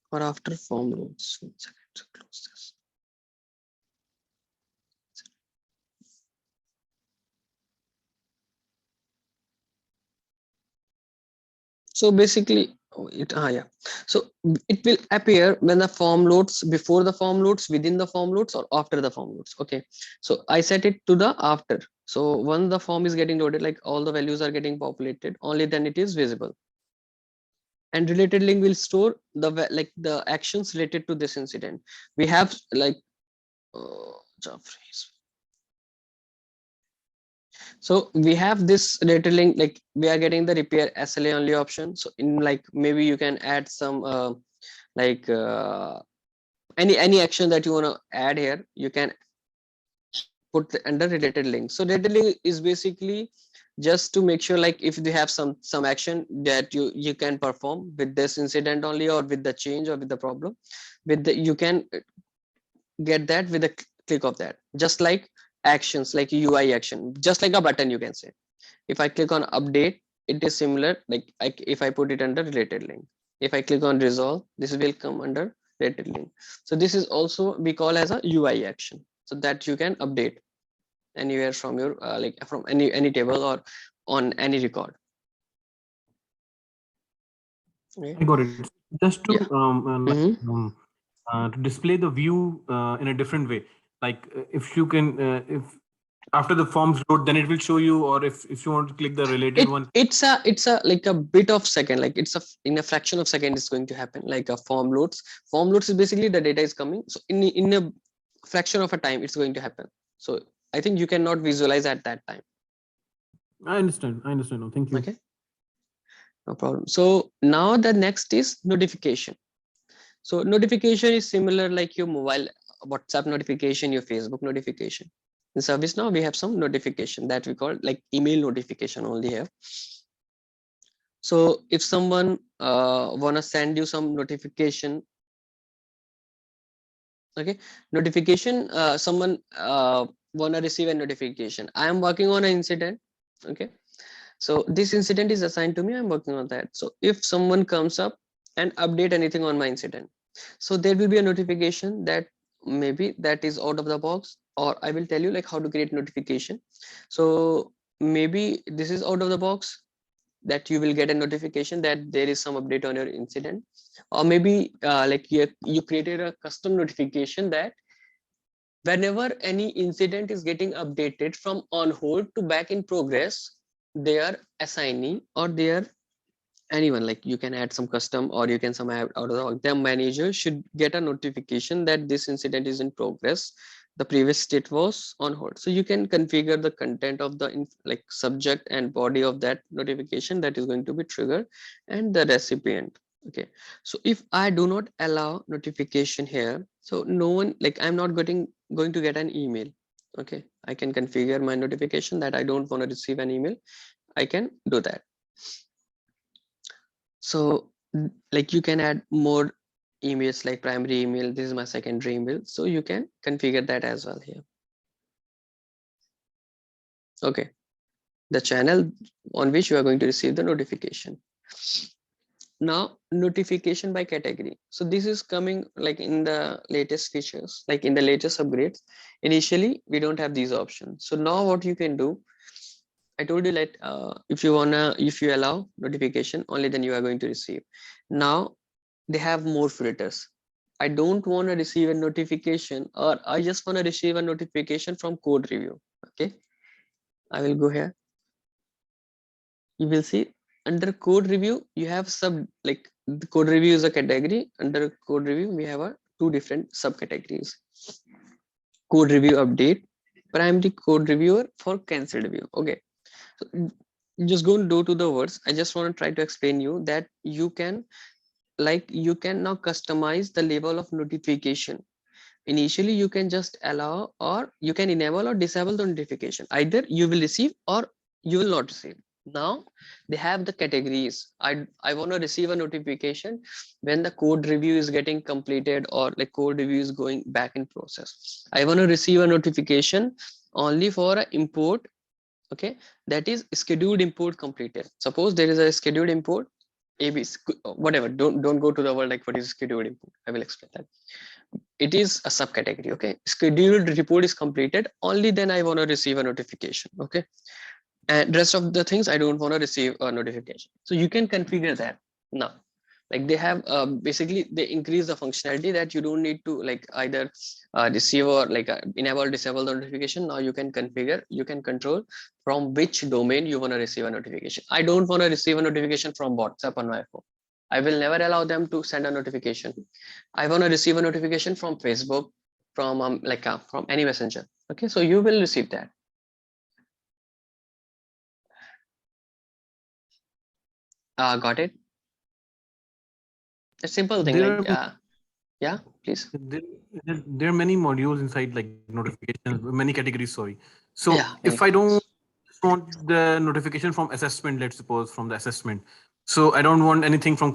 [SPEAKER 1] Or after form loads. 1 second to close this. So basically, yeah. So it will appear when the form loads, before the form loads, within the form loads, or after the form loads. Okay. So I set it to the after. So once the form is getting loaded, like all the values are getting populated, only then it is visible. And related link will store the actions related to this incident. We have like so we have this related link, like we are getting the repair SLA only option. So in like maybe you can add some any action that you want to add here, you can put under related link. So related link is basically just to make sure, like if they have some action that you can perform with this incident only, or with the change, or with the problem, with the you can get that with a click of that. Just like actions, like UI action, just like a button, you can say. If I click on update, it is similar, like if I put it under related link. If I click on resolve, this will come under related link. So this is also we call as a UI action, so that you can update anywhere from your like from any table or on any record. Okay.
[SPEAKER 3] I got it. Just to
[SPEAKER 1] Yeah.
[SPEAKER 3] to display the view in a different way. Like if you can, if after the forms load, then it will show you, or if you want to click the related one.
[SPEAKER 1] It's a like a bit of second, like it's in a fraction of second it's going to happen, like a form loads. Form loads is basically the data is coming, so in a fraction of a time it's going to happen. So I think you cannot visualize at that time.
[SPEAKER 3] I understand. No, thank you.
[SPEAKER 1] Okay, no problem. So now the next is notification. So notification is similar like your mobile WhatsApp notification, your Facebook notification. In ServiceNow we have some notification that we call like email notification only here. So if someone wanna send you some notification, okay, notification, someone wanna receive a notification. I am working on an incident, okay. So this incident is assigned to me, I'm working on that. So if someone comes up and update anything on my incident, so there will be a notification that maybe that is out of the box, or I will tell you like how to create notification. So maybe this is out of the box, that you will get a notification that there is some update on your incident, or maybe like you created a custom notification that whenever any incident is getting updated from on hold to back in progress, their assignee or their anyone, like you can add some custom, or you can some add out of the manager should get a notification that this incident is in progress, the previous state was on hold. So you can configure the content of the like subject and body of that notification that is going to be triggered, and the recipient. Okay, so if I do not allow notification here, so no one, like I'm not going to get an email. Okay, I can configure my notification that I don't want to receive an email, I can do that. So like you can add more emails, like primary email, this is my secondary email, so you can configure that as well here. Okay, the channel on which you are going to receive the notification. Now notification by category, so this is coming like in the latest features, like in the latest upgrades. Initially we don't have these options. So now what you can do, I told you that if you allow notification, only then you are going to receive. Now they have more filters. I don't want to receive a notification, or I just want to receive a notification from code review. Okay, I will go here. You will see under code review, you have like the code review is a category. Under code review, we have two different subcategories. Code review update, primary code reviewer for cancelled review. Okay, so just go and go to the words. I just want to try to explain you that you can now customize the level of notification. Initially, you can just allow, or you can enable or disable the notification. Either you will receive or you will not receive. Now they have the categories. I want to receive a notification when the code review is getting completed, or like code review is going back in process. I want to receive a notification only for an import. Okay, that is scheduled import completed. Suppose there is a scheduled import, ABC, whatever. Don't go to the word like what is scheduled import. I will explain that. It is a subcategory. Okay, scheduled report is completed, only then I want to receive a notification. Okay, and rest of the things I don't want to receive a notification. So you can configure that now. Like they have basically they increase the functionality that you don't need to like either receive or like enable or disable the notification. Now you can configure, you can control from which domain you want to receive a notification. I don't want to receive a notification from WhatsApp on my phone. I will never allow them to send a notification. I want to receive a notification from Facebook, from from any messenger. Okay, so you will receive that. Got it. A simple thing
[SPEAKER 3] There
[SPEAKER 1] like
[SPEAKER 3] are
[SPEAKER 1] yeah, please.
[SPEAKER 3] there are many modules inside, like notifications, many categories. Sorry. So
[SPEAKER 1] Yeah, many
[SPEAKER 3] if I don't
[SPEAKER 1] categories.
[SPEAKER 3] want the notification from assessment, let's suppose from the assessment. So I don't want anything from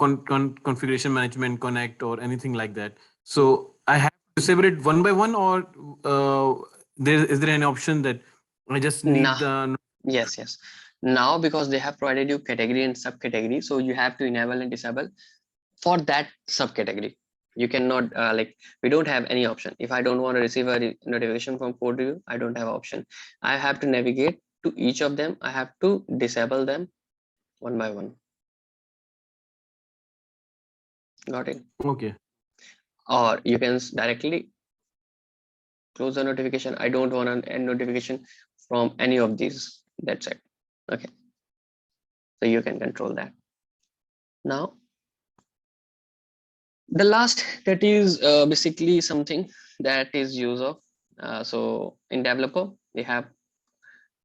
[SPEAKER 3] configuration management, connect, or anything like that. So I have to disable it one by one, or is there any option that I just need
[SPEAKER 1] Nah,
[SPEAKER 3] the
[SPEAKER 1] yes. Now because they have provided you category and subcategory, so you have to enable and disable for that subcategory. You cannot we don't have any option. If I don't want to receive a notification from code review, I don't have option. I have to navigate to each of them. I have to disable them one by one. Got it?
[SPEAKER 3] okay?
[SPEAKER 1] Or you can directly close the notification. I don't want a notification from any of these. That's it. Okay, so you can control that. Now the last, that is basically something that is use of so in developer we have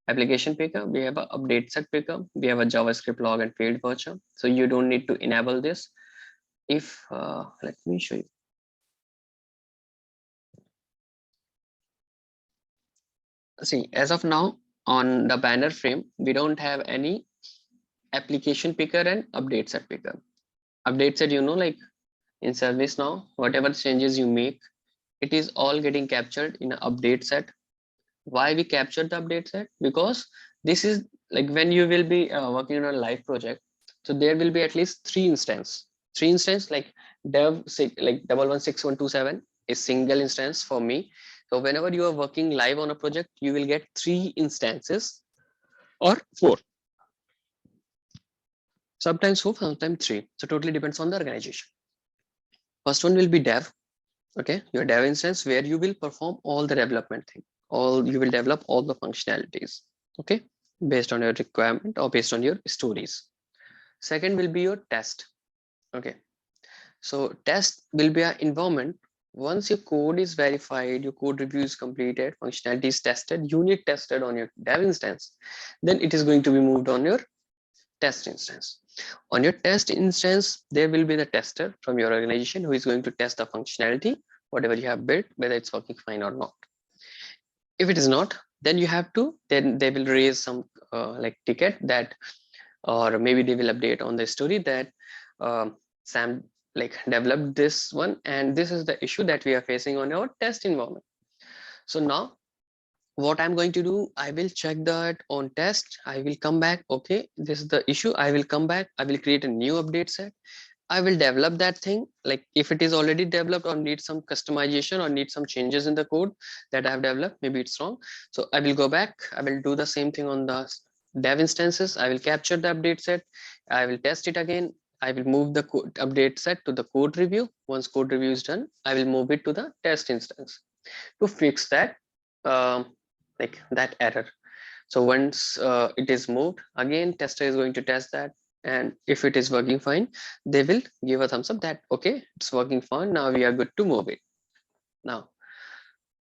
[SPEAKER 1] application picker, we have a update set picker, we have a JavaScript log and field watcher. So you don't need to enable this. If let me show you. See, as of now on the banner frame, we don't have any application picker and update set picker. Update set, like in ServiceNow, whatever changes you make, it is all getting captured in an update set. Why we capture the update set? Because this is like when you will be working on a live project, so there will be at least three instance like dev like 116127 is single instance for me. So whenever you are working live on a project, you will get three instances or four, sometimes four, sometimes three. So totally depends on the organization. First one will be dev. Okay, your dev instance where you will perform all the development thing, you will develop all the functionalities, okay, based on your requirement or based on your stories. Second will be your test. Okay, so test will be an environment. Once your code is verified, your code review is completed, functionality is tested, unit tested on your dev instance, then it is going to be moved on your test instance. On your test instance, there will be the tester from your organization who is going to test the functionality, whatever you have built, whether it's working fine or not. If it is not, then you have to, then they will raise some like ticket that, or maybe they will update on the story that Sam like developed this one, and this is the issue that we are facing on our test environment. So now what I'm going to do, I will check that on test. I will come back. Okay, this is the issue. I will come back. I will create a new update set. I will develop that thing. Like if it is already developed or need some customization or need some changes in the code that I have developed, maybe it's wrong. So I will go back. I will do the same thing on the dev instances. I will capture the update set. I will test it again. I will move the code update set to the code review. Once code review is done, I will move it to the test instance to fix that like that error. So once it is moved, again tester is going to test that, and if it is working fine, they will give a thumbs up that okay, it's working fine, now we are good to move it. Now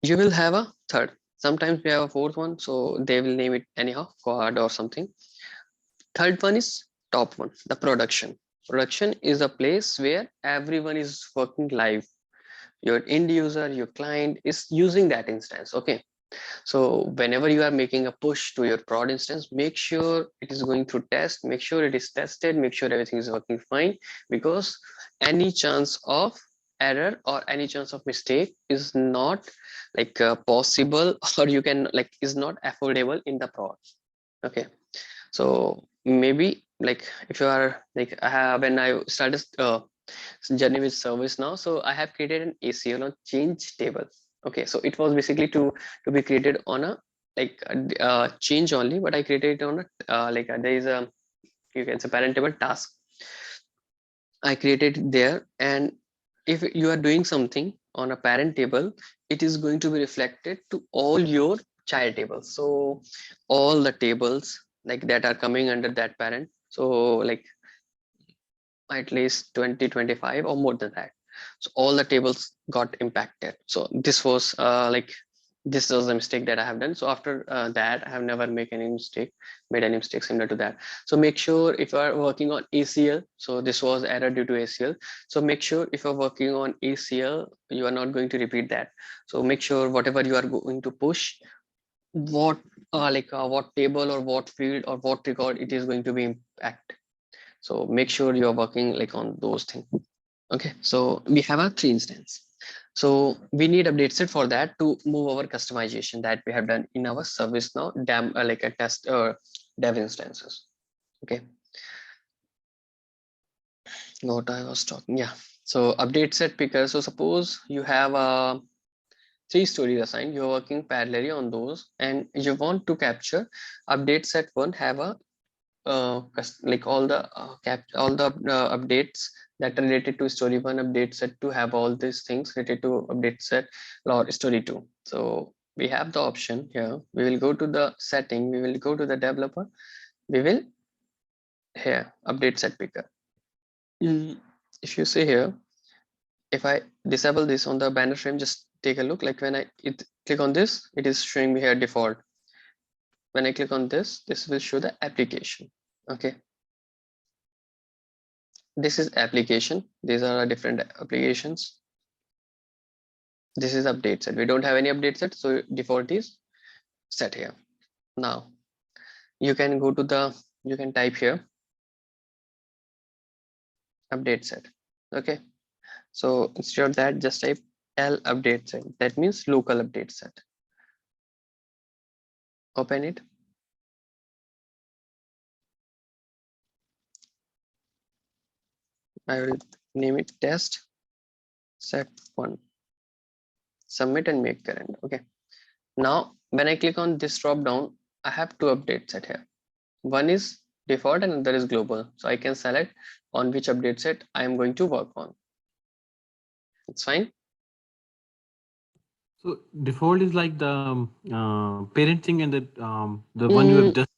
[SPEAKER 1] you will have a third, sometimes we have a fourth one, so they will name it anyhow, quad or something. Third one is top one, the production. Production is a place where everyone is working live. Your end user, your client is using that instance. Okay, so whenever you are making a push to your prod instance, make sure it is going through test, make sure it is tested, make sure everything is working fine, because any chance of error or any chance of mistake is not like possible, or you can like is not affordable in the prod. Okay, so maybe like if you are like I have, when I started journey with ServiceNow, so I have created an ACL on change table. Okay, so it was basically to be created on a like change only, but I created it on a there is a, you can say, parent table task. I created it there, and if you are doing something on a parent table, it is going to be reflected to all your child tables. So all the tables like that are coming under that parent, so like at least 20 25 or more than that, so all the tables got impacted. So this was this was a mistake that I have done. So after that I have never made any mistake similar to that. So make sure if you are working on ACL, so this was error due to ACL, so make sure if you're working on ACL you are not going to repeat that. So make sure whatever you are going to push, what what table or what field or what record it is going to be impact. So make sure you're working like on those things. Okay, so we have a 3 instance. So we need update set for that to move our customization that we have done in our ServiceNow like a test dev instances. Okay, what I was talking, yeah. So update set picker. So suppose you have 3 stories assigned, you're working parallelly on those, and you want to capture update set one have a like all the updates that are related to story one, update set to have all these things related to update set or story two. So we have the option here. We will go to the setting, we will go to the developer, we will here update set picker. If you see here, if I disable this on the banner frame, just take a look. Like when I click on this, it is showing me here default. When I click on this, this will show the application. Okay, this is application, these are different applications. This is update set, we don't have any update set, so default is set here. Now you can go to the, you can type here update set. Okay, so instead of that, just type L update set, that means local update set. Open it. I will name it test set one. Submit and make current. Okay, now when I click on this drop down, I have two update set here. One is default and another is global. So I can select on which update set I am going to work on. It's fine.
[SPEAKER 3] So default is like the parent thing, and the one you have just.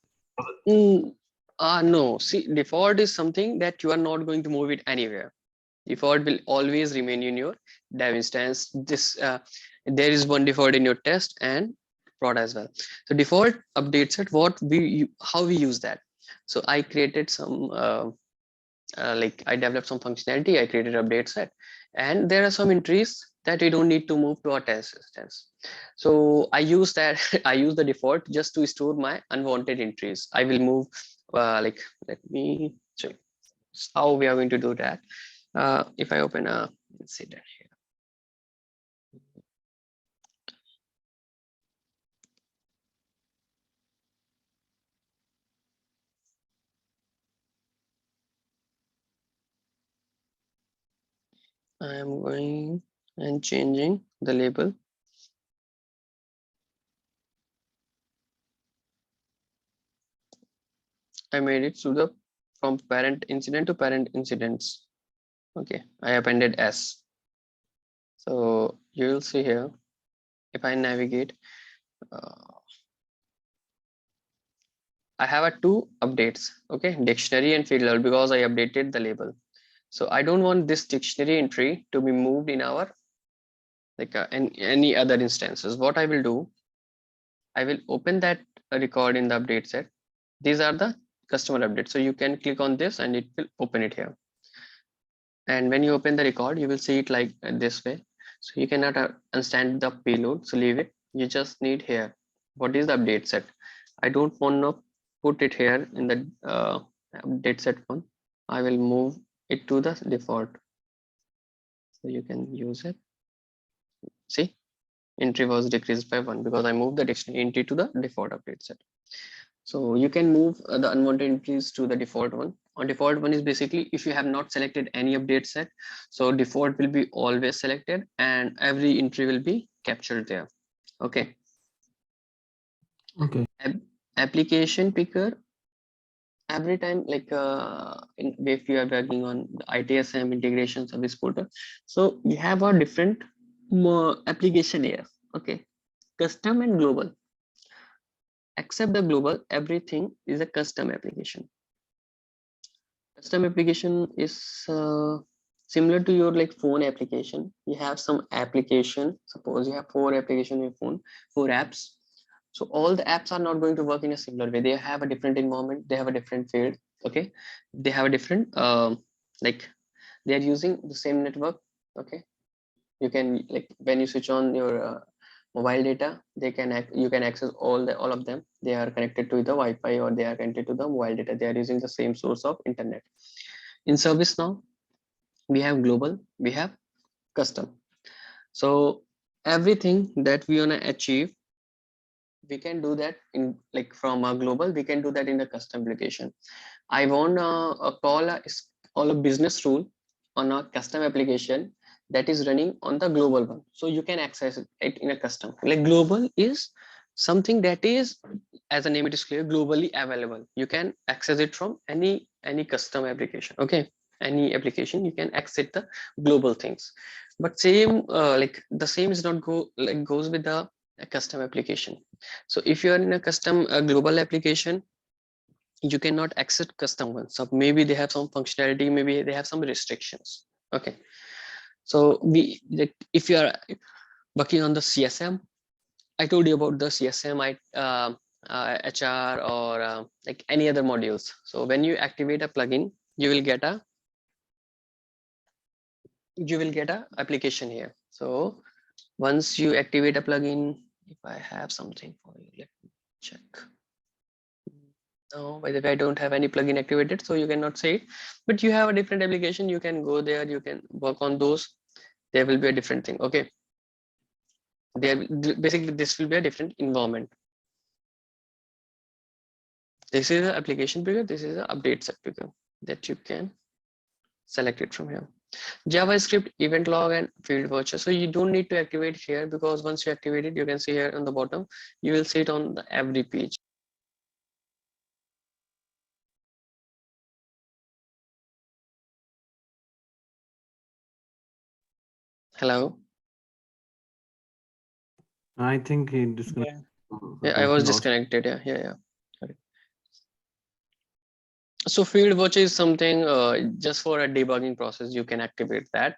[SPEAKER 1] No, see, default is something that you are not going to move it anywhere. Default will always remain in your dev instance. This there is one default in your test and prod as well. So default update set, what we how we use that. So I created some like I developed some functionality, I created update set, and there are some entries that we don't need to move to our test instance. So I use that I use the default just to store my unwanted entries. I will move like, let me check how we are going to do that. If I open a incident here, I am going and changing the label. I made it to the from parent incident to parent incidents. Okay, I appended S. So you will see here, if I navigate, I have a two updates, okay, dictionary and field level, because I updated the label. So I don't want this dictionary entry to be moved in our like any other instances. What I will do, I will open that record in the update set. These are the customer updates. So you can click on this and it will open it here. And when you open the record, you will see it like this way. So you cannot understand the payload, so leave it. You just need here, what is the update set? I don't want to put it here in the update set one. I will move it to the default. So you can use it. See, entry was decreased by 1 because I moved the dictionary entry to the default update set. So you can move the unwanted entries to the default one. On default one is basically if you have not selected any update set, so default will be always selected and every entry will be captured there. Okay.
[SPEAKER 3] Okay.
[SPEAKER 1] Application picker, every time like if you are working on the ITSM integration service portal, so we have a different application here. Okay, custom and global. Except the global, everything is a custom application. Custom application is similar to your like phone application. You have some application, suppose you have 4 application in your phone, 4 apps. So all the apps are not going to work in a similar way. They have a different environment, they have a different field. Okay, they have a different like they are using the same network. Okay, you can like when you switch on your mobile data, they can you can access all of them. They are connected to the Wi-Fi or they are connected to the mobile data. They are using the same source of internet. In ServiceNow, we have global, we have custom. So everything that we want to achieve, we can do that in like from a global, we can do that in the custom application. I want a business rule on a custom application that is running on the global one. So you can access it in a custom. Like global is something that is, as the name it is clear, globally available. You can access it from any custom application. Okay, any application you can access the global things. But same like the same is not goes with the custom application. So if you are in a custom global application, you cannot access custom ones. So maybe they have some functionality, maybe they have some restrictions. Okay, so we like if you are working on the CSM, I told you about the CSM, HR or like any other modules. So when you activate a plugin, you will get a application here. So once you activate a plugin, if I have something for you, let me check. No, by the way, I don't have any plugin activated, so you cannot say it. But you have a different application, you can go there, you can work on those. There will be a different thing. Okay. Basically this will be a different environment. This is the application picker, this is the update set picker that you can select it from here. JavaScript, event log and field voucher. So you don't need to activate here because once you activate it, you can see here on the bottom, you will see it on every page. Hello.
[SPEAKER 3] I think he disconnected.
[SPEAKER 1] Yeah, I was disconnected. Yeah. Sorry. So field voucher is something just for a debugging process. You can activate that.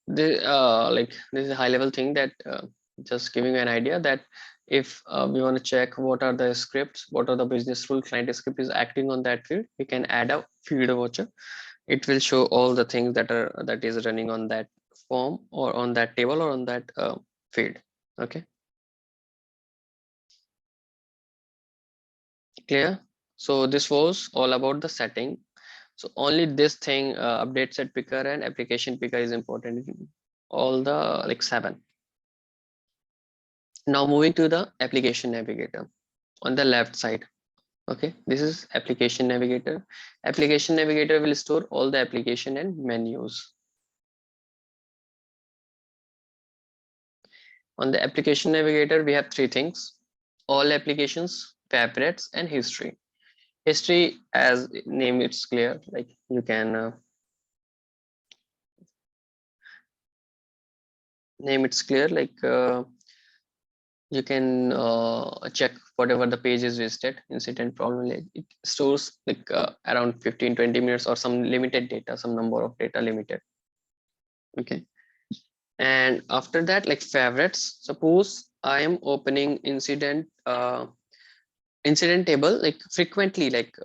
[SPEAKER 1] This is a high level thing that just giving you an idea that if we want to check what are the scripts, what are the business rule client script is acting on that field, we can add a field voucher. It will show all the things that is running on that form or on that table or on that field. Okay. Clear? So this was all about the setting. So only this thing, update set picker and application picker is important. All the like 7. Now moving to the application navigator on the left side. Okay, this is application navigator. Application navigator will store all the application and menus. On the application navigator, we have 3 things: all applications, favorites, and history. History, as name it's clear, like you can name it's clear, like you can check whatever the page is visited, incident, problem. Like it stores like around 15-20 minutes or some limited data, some number of data limited. Okay. And after that, like favorites, suppose I am opening incident table like frequently, like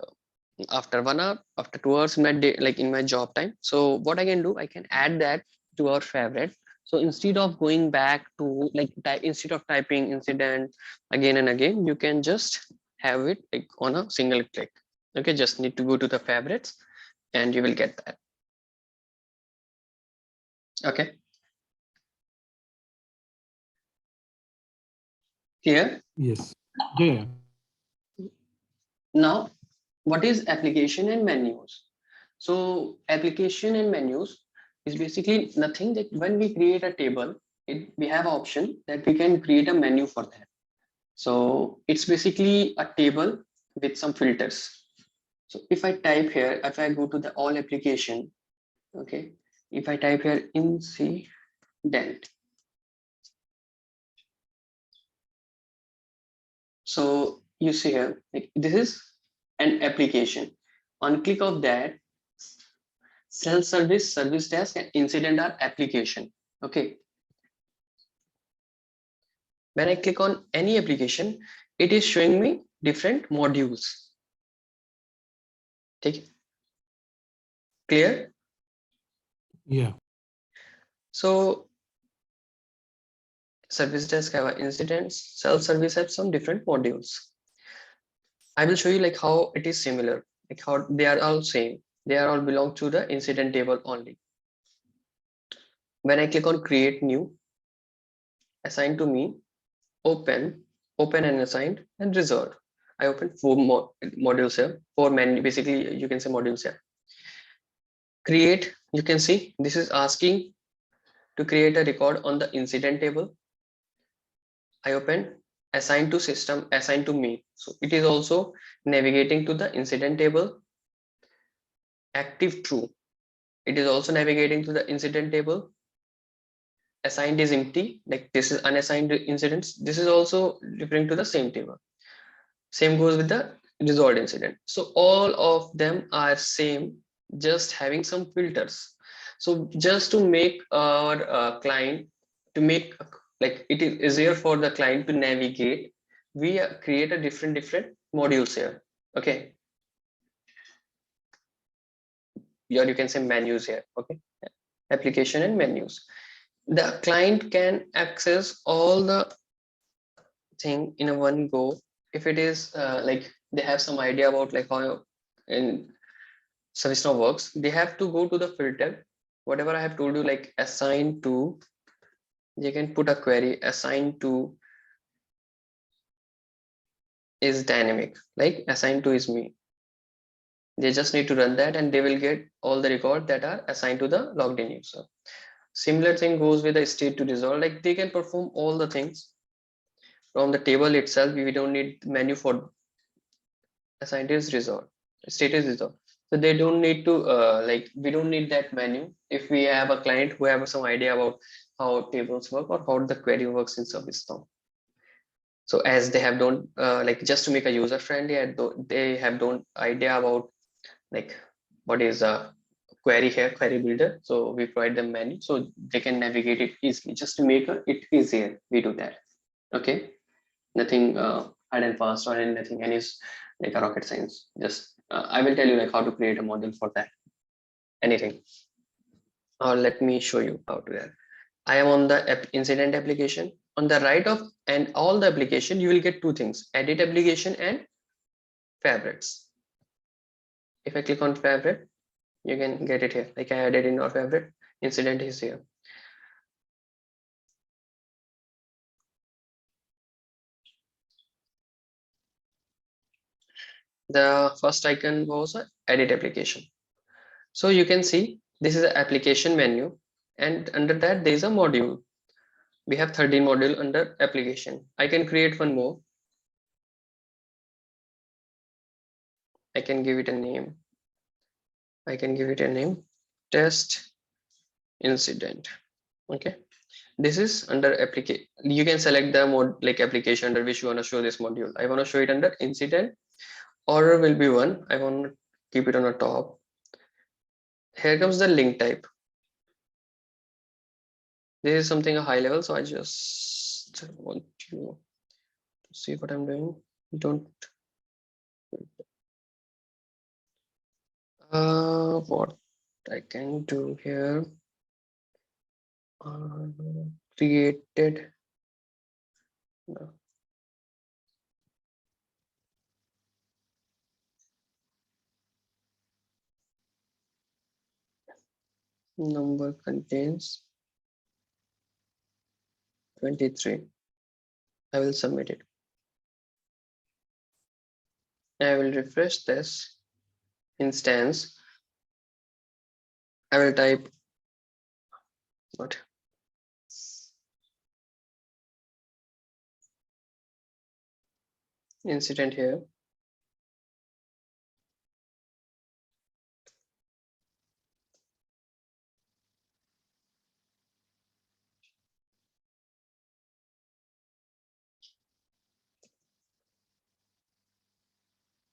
[SPEAKER 1] after 1 hour, after 2 hours in my day, like in my job time. So what I can do, I can add that to our favorite. So instead of going back to like instead of typing incident again and again, you can just have it like on a single click. Okay, just need to go to the favorites and you will get that. Okay. Here.
[SPEAKER 3] Yes. Yeah.
[SPEAKER 1] Now, what is application and menus? So application and menus is basically nothing that when we create a table, we have option that we can create a menu for that. So it's basically a table with some filters. So if I type here, if I go to the all application, okay, if I type here incident, so you see here, like this is an application. On click of that, self-service, service desk, and incident are application. Okay. When I click on any application, it is showing me different modules. Take it. Clear?
[SPEAKER 3] Yeah.
[SPEAKER 1] So service desk have incidents, self-service have some different modules. I will show you like how it is similar, like how they are all same. They are all belong to the incident table only. When I click on create new, assign to me, open and assigned, and reserved. I open 4 modules here, 4 menu, basically you can say modules here. Create, you can see this is asking to create a record on the incident table. I open assign to system, assign to me. So it is also navigating to the incident table. Active true. It is also navigating to the incident table. Assigned is empty, like this is unassigned incidents. This is also referring to the same table. Same goes with the resolved incident. So all of them are same, just having some filters. So just to make our client, to make like it is easier for the client to navigate, we create a different modules here. Okay. Or you can say menus here. Okay. Application and menus. The client can access all the thing in a one go. If it is like they have some idea about like how in ServiceNow works, they have to go to the filter, whatever I have told you, like assign to, you can put a query, assign to is dynamic, like assign to is me. They just need to run that and they will get all the record that are assigned to the logged in user. Similar thing goes with the state to resolve, like they can perform all the things from the table itself. We don't need menu for assigned is resolved, state is resolved. So they don't need to like we don't need that menu if we have a client who have some idea about how tables work or how the query works in ServiceNow. So as they have don't like just to make a user friendly, they have don't idea about like what is a query here, query builder. So we provide them menu so they can navigate it easily. Just to make it easier, we do that. Okay, nothing hard and fast or anything, any like a rocket science. Just I will tell you like how to create a model for that. Anything. Or let me show you how to that. I am on the incident application. On the right of and all the application, you will get two things: edit application and favorites. If I click on favorite, you can get it here. Like I added in our favorite, incident is here. The first icon was edit application. So you can see this is the application menu, and under that there is a module. We have 13 module under application. I can create one more. I can give it a name. I can give it a name, test incident. Okay. This is under application. You can select the mode like application under which you want to show this module. I want to show it under incident. Order will be one. I want to keep it on the top. Here comes the link type. This is something a high level, so I just want you to see what I'm doing. Don't what I can do here. Created. No. Number contains 23. I will submit it. I will refresh this instance. I will type what? Incident here.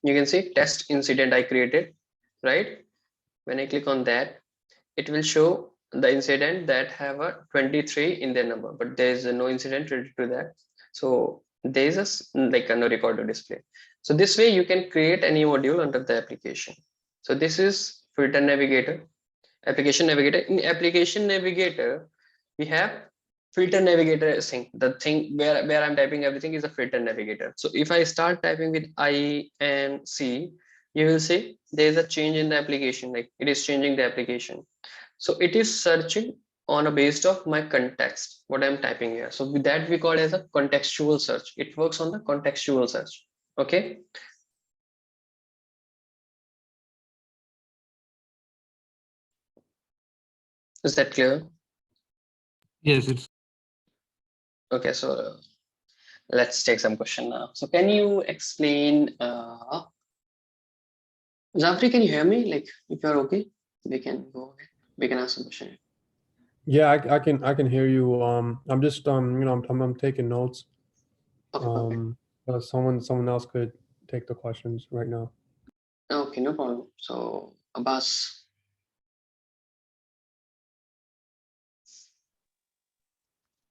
[SPEAKER 1] You can see test incident I created, right? When I click on that, it will show the incident that have a 23 in their number, but there is no incident related to that. So there is like a no record to display. So this way you can create any module under the application. So this is filter navigator, application navigator. In application navigator, we have filter navigator thing. The thing where I'm typing everything is a filter navigator. So if I start typing with I and C, you will see there is a change in the application, like it is changing the application. So it is searching on a based of my context, what I'm typing here. So with that we call it as a contextual search. It works on the contextual search. Okay. Is that clear?
[SPEAKER 3] Yes, it's
[SPEAKER 1] Okay, so let's take some question now. So can you explain, Zafri, can you hear me? Like if you're okay, we can go ahead. We can ask some question.
[SPEAKER 6] Yeah, I can hear you. I'm just you know, I'm taking notes.
[SPEAKER 1] Okay,
[SPEAKER 6] Someone else could take the questions right now.
[SPEAKER 1] okay, no problem. So Abbas,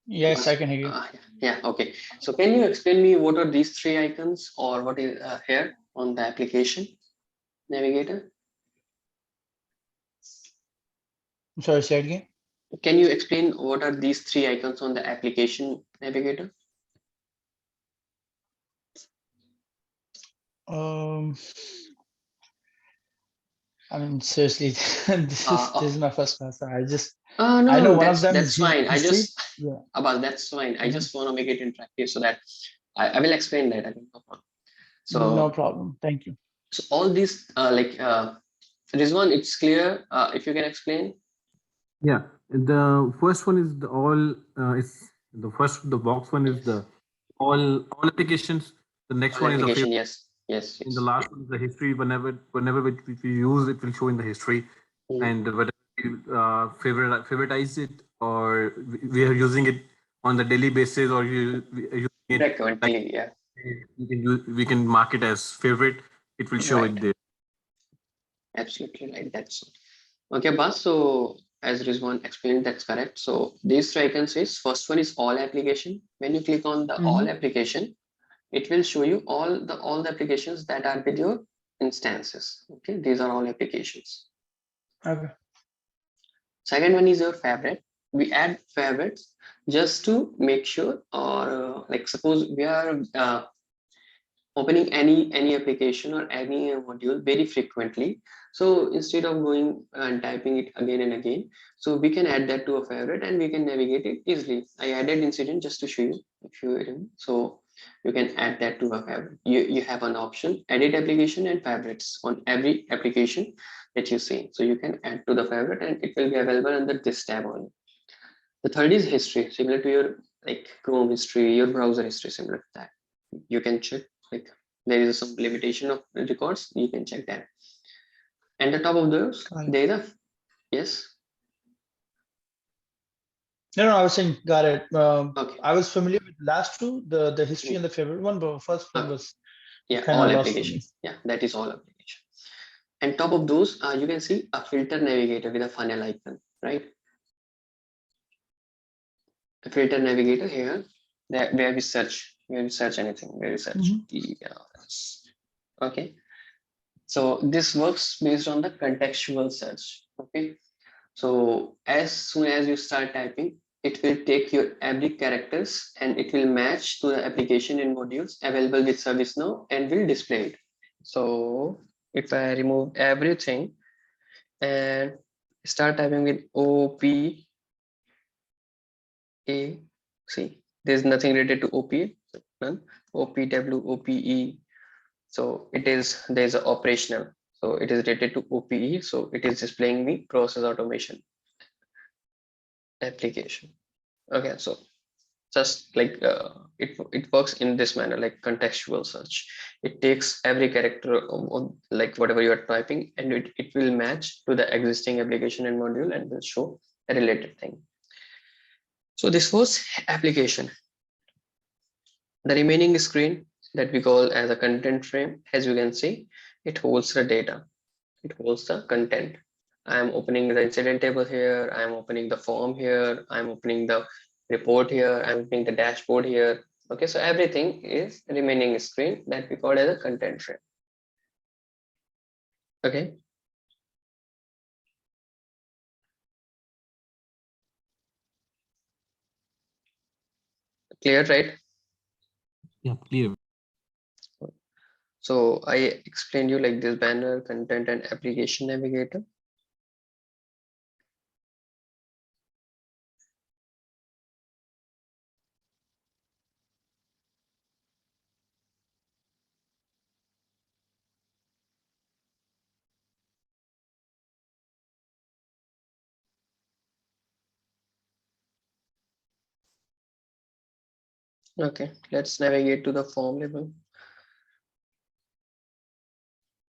[SPEAKER 5] Yes, I can hear you.
[SPEAKER 1] yeah, okay. So can you explain me what are these three icons or what is here on the application navigator?
[SPEAKER 5] I'm sorry, say it again.
[SPEAKER 1] Can you explain what are these three icons on the application navigator?
[SPEAKER 5] I mean, seriously, this is my first semester.
[SPEAKER 1] No,
[SPEAKER 5] I know one of
[SPEAKER 1] that's
[SPEAKER 5] them
[SPEAKER 1] that's
[SPEAKER 5] is
[SPEAKER 1] fine. I
[SPEAKER 5] history.
[SPEAKER 1] just
[SPEAKER 5] Yeah.
[SPEAKER 1] Abbas, that's fine. I
[SPEAKER 5] Mhm.
[SPEAKER 1] just want to make it interactive so that I will explain that. I think no problem.
[SPEAKER 5] No
[SPEAKER 1] So
[SPEAKER 5] problem. Thank you.
[SPEAKER 1] so all these this one it's clear. If you can explain.
[SPEAKER 3] yeah. The first one is the all. It's the box one is the all applications. The next
[SPEAKER 1] All
[SPEAKER 3] one is the
[SPEAKER 1] application,
[SPEAKER 3] favorite.
[SPEAKER 1] yes.
[SPEAKER 3] In the last one is the history. Whenever we use it, will show in the history,
[SPEAKER 1] Mm.
[SPEAKER 3] and whether we favoritize it or we are using it on the daily basis or we are using it
[SPEAKER 1] Frequently, yeah,
[SPEAKER 3] we can mark it as favorite. It will show
[SPEAKER 1] right.
[SPEAKER 3] it there.
[SPEAKER 1] Absolutely right. That's okay, Bas. So as Rizwan explained, that's correct. So these three icons is first one is all application. When you click on the all
[SPEAKER 5] Mhm.
[SPEAKER 1] application, it will show you all the applications that are with your instances. Okay, these are all applications.
[SPEAKER 5] Okay.
[SPEAKER 1] Second one is your favorite. We add favorites just to make sure, or like suppose we are opening any application or any module very frequently. So instead of going and typing it again and again, so we can add that to a favorite and we can navigate it easily. I added incident just to show you if you remember. So you can add that to a favorite. You have an option edit application and favorites on every application that you see. So you can add to the favorite and it will be available under this tab only. The third is history, similar to your like Chrome history, your browser history, similar to that. You can check like there is some limitation of records, you can check that. And the top of those,
[SPEAKER 5] Got it.
[SPEAKER 1] there is a, yes.
[SPEAKER 5] No, I was saying, got it.
[SPEAKER 1] Okay.
[SPEAKER 5] I was familiar with the last two, the history and the favorite one, but first one
[SPEAKER 1] Okay.
[SPEAKER 5] was
[SPEAKER 1] Yeah,
[SPEAKER 5] kind
[SPEAKER 1] all
[SPEAKER 5] of lost for me.
[SPEAKER 1] applications. Yeah, that is all application. And top of those, you can see a filter navigator with a funnel icon, right? A filter navigator here, that where we search anything, where we search ELS. Okay. So this works based on the contextual search. Okay. So as soon as you start typing, it will take your every characters and it will match to the application and modules available with ServiceNow and will display it. So if I remove everything and start typing with OPA, see, there's nothing related to OPA, none, OPW, OPE. So it is, there's a operational. So it is related to OPE. So it is displaying me process automation application. Okay, so just like it works in this manner, like contextual search. It takes every character of like whatever you are typing and it will match to the existing application and module and will show a related thing. So this was application. The remaining screen that we call as a content frame, as you can see, it holds the data, it holds the content. I am opening the incident table here, I am opening the form here, I'm opening the report here, I'm opening the dashboard here. Okay, so everything is remaining screen that we call as a content frame. Okay. Clear, right?
[SPEAKER 3] Yeah, clear.
[SPEAKER 1] So I explained you like this banner, content and application navigator. Okay, let's navigate to the form level.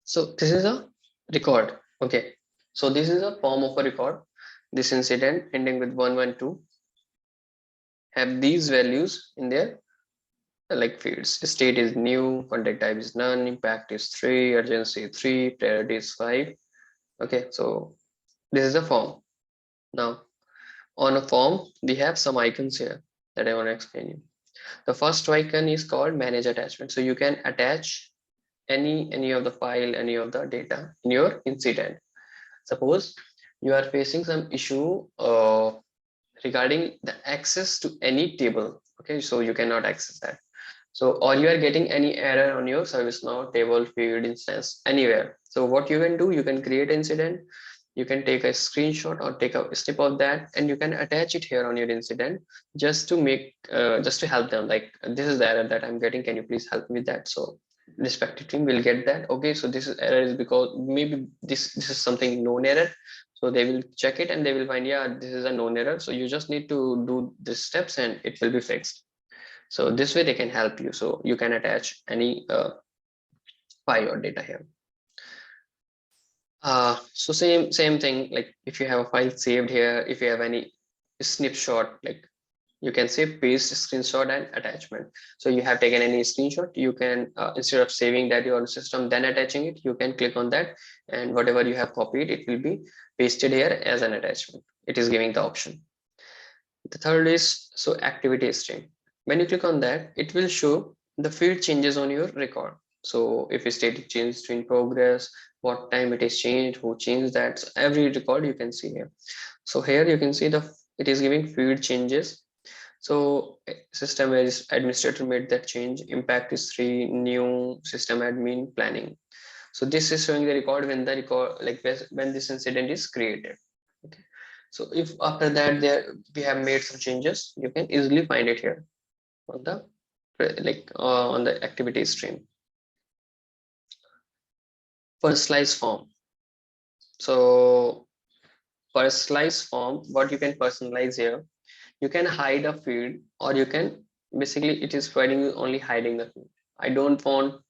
[SPEAKER 1] So this is a record. Okay, so this is a form of a record. This incident ending with 112 have these values in there, like fields. State is new, contact type is none, impact is 3, urgency 3, priority is 5. Okay, so this is a form. Now on a form we have some icons here that I want to explain you. The first icon is called manage attachment. So you can attach any of the file, any of the data in your incident. Suppose you are facing some issue regarding the access to any table. Okay, so you cannot access that. So, or you are getting any error on your ServiceNow table, field, instance, anywhere. So what you can do, you can create incident, you can take a screenshot or take a snip of that and you can attach it here on your incident just to make, just to help them, like this is the error that I'm getting, can you please help me with that? So respective team will get that. Okay, so this is error is because maybe this is something known error. So they will check it and they will find, yeah, this is a known error. So you just need to do these steps and it will be fixed. So this way they can help you. So you can attach any file or data here. So same thing, like if you have a file saved here, if you have any snapshot, like you can say paste screenshot and attachment. So you have taken any screenshot, you can instead of saving that your system then attaching it, you can click on that and whatever you have copied, it will be pasted here as an attachment. It is giving the option. The third is so activity stream. When you click on that, it will show the field changes on your record. So if a static change to in progress, what time it is changed, who changed that, so every record you can see here. So here you can see it is giving field changes. So system administrator made that change, impact is 3, new system admin planning. So this is showing the record when the record, like when this incident is created. Okay. So if after that we have made some changes, you can easily find it here on the on the activity stream. Personalized form. So personalized form, what you can personalize here, you can hide a field or you can basically it is providing you only hiding the field. I don't want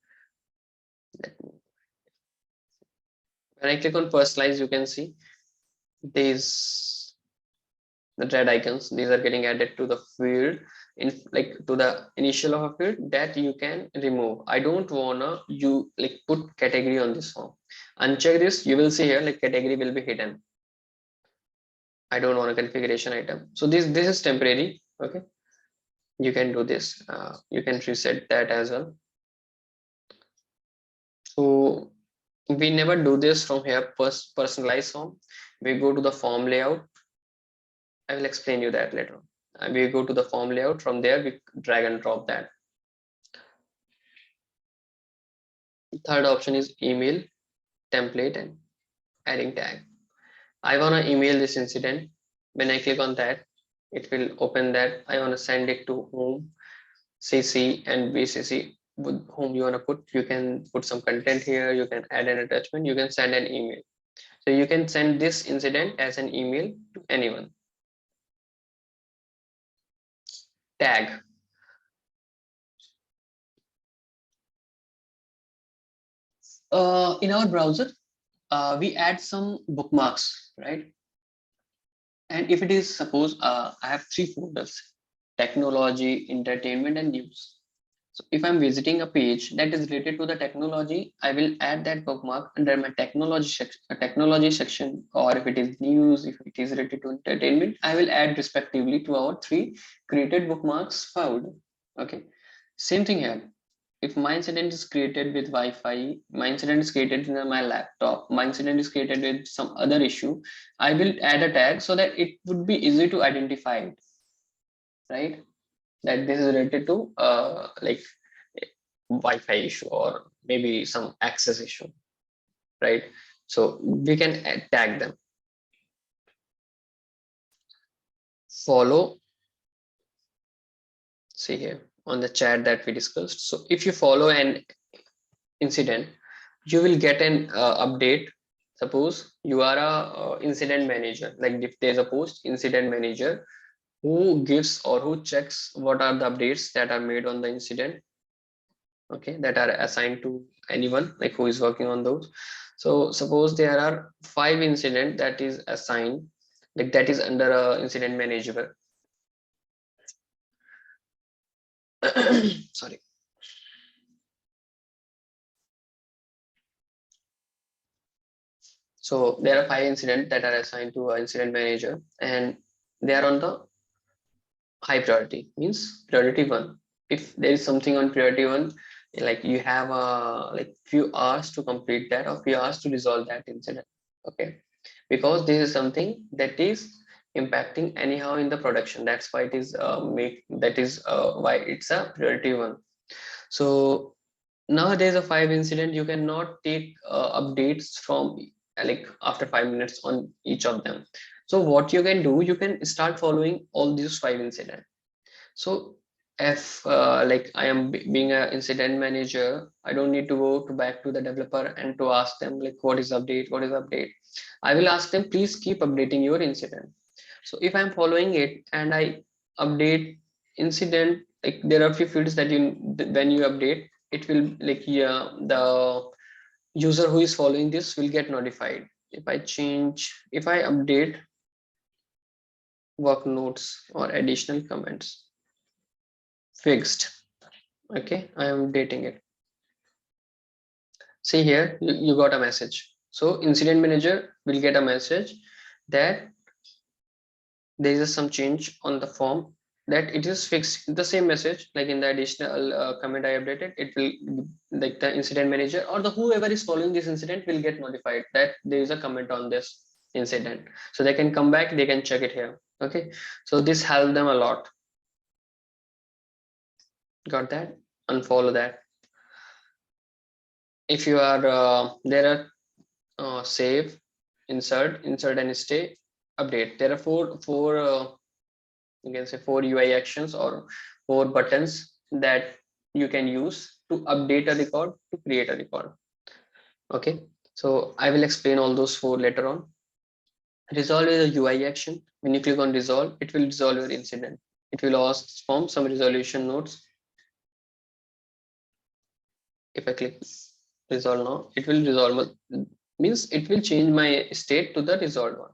[SPEAKER 1] When I click on personalize, you can see these the red icons. These are getting added to the field in like to the initial of a field that you can remove. I don't wanna you like put category on this form. Uncheck this. You will see here like category will be hidden. I don't want a configuration item. So this is temporary. Okay, you can do this. You can reset that as well. So we never do this from here. Personalize form. We go to the form layout. I will explain you that later. We go to the form layout. From there, we drag and drop that. Third option is email, template, and adding tag. I want to email this incident. When I click on that, it will open that. I want to send it to whom, CC and BCC, with whom you want to put. You can put some content here. You can add an attachment. You can send an email. So you can send this incident as an email to anyone. Tag. In our browser, we add some bookmarks, right? And if it is suppose I have 3 folders: technology, entertainment, and news. So if I'm visiting a page that is related to the technology, I will add that bookmark under my technology section, or if it is news, if it is related to entertainment, I will add respectively to our 3 created bookmarks folder. Okay, same thing here. If my incident is created with Wi-Fi, my incident is created in my laptop, my incident is created with some other issue, I will add a tag so that it would be easy to identify it, right? That this is related to like Wi-Fi issue or maybe some access issue, right? So we can tag them. Follow, see here on the chat that we discussed. So if you follow an incident, you will get an update. Suppose you are a incident manager, like if there's a post incident manager who gives or who checks what are the updates that are made on the incident, okay, that are assigned to anyone like who is working on those. So suppose there are 5 incident that is assigned, like that is under a incident manager. Sorry. So there are 5 incidents that are assigned to an incident manager, and they are on the high priority, means priority 1. If there is something on priority 1, like you have a like few hours to complete that or few hours to resolve that incident. Okay, because this is something that is impacting anyhow in the production. That's why it is why it's a priority 1. So nowadays a 5 incident, you cannot take updates from like after 5 minutes on each of them. So what you can do, you can start following all these 5 incidents. So if like I am being an incident manager, I don't need to go to back to the developer and to ask them like what is update, what is update. I will ask them, please keep updating your incident. So if I'm following it and I update incident, like there are a few fields that you when you update, it will like the user who is following this will get notified. If I update work notes or additional comments, fixed. Okay, I am dating it. See here, you got a message. So incident manager will get a message that there is some change on the form, that it is fixed. The same message, like in the additional comment I updated, it will like the incident manager or the whoever is following this incident will get notified that there is a comment on this incident. So they can come back, they can check it here. Okay, so this helped them a lot. Got that? Unfollow that. If you are there are save, insert and stay, update. There are four you can say 4 UI actions or 4 buttons that you can use to update a record, to create a record. Okay, so I will explain all those 4 later on. Resolve is a UI action. When you click on resolve, it will resolve your incident. It will ask from some resolution notes. If I click resolve now. It will resolve, means it will change my state to the resolved one.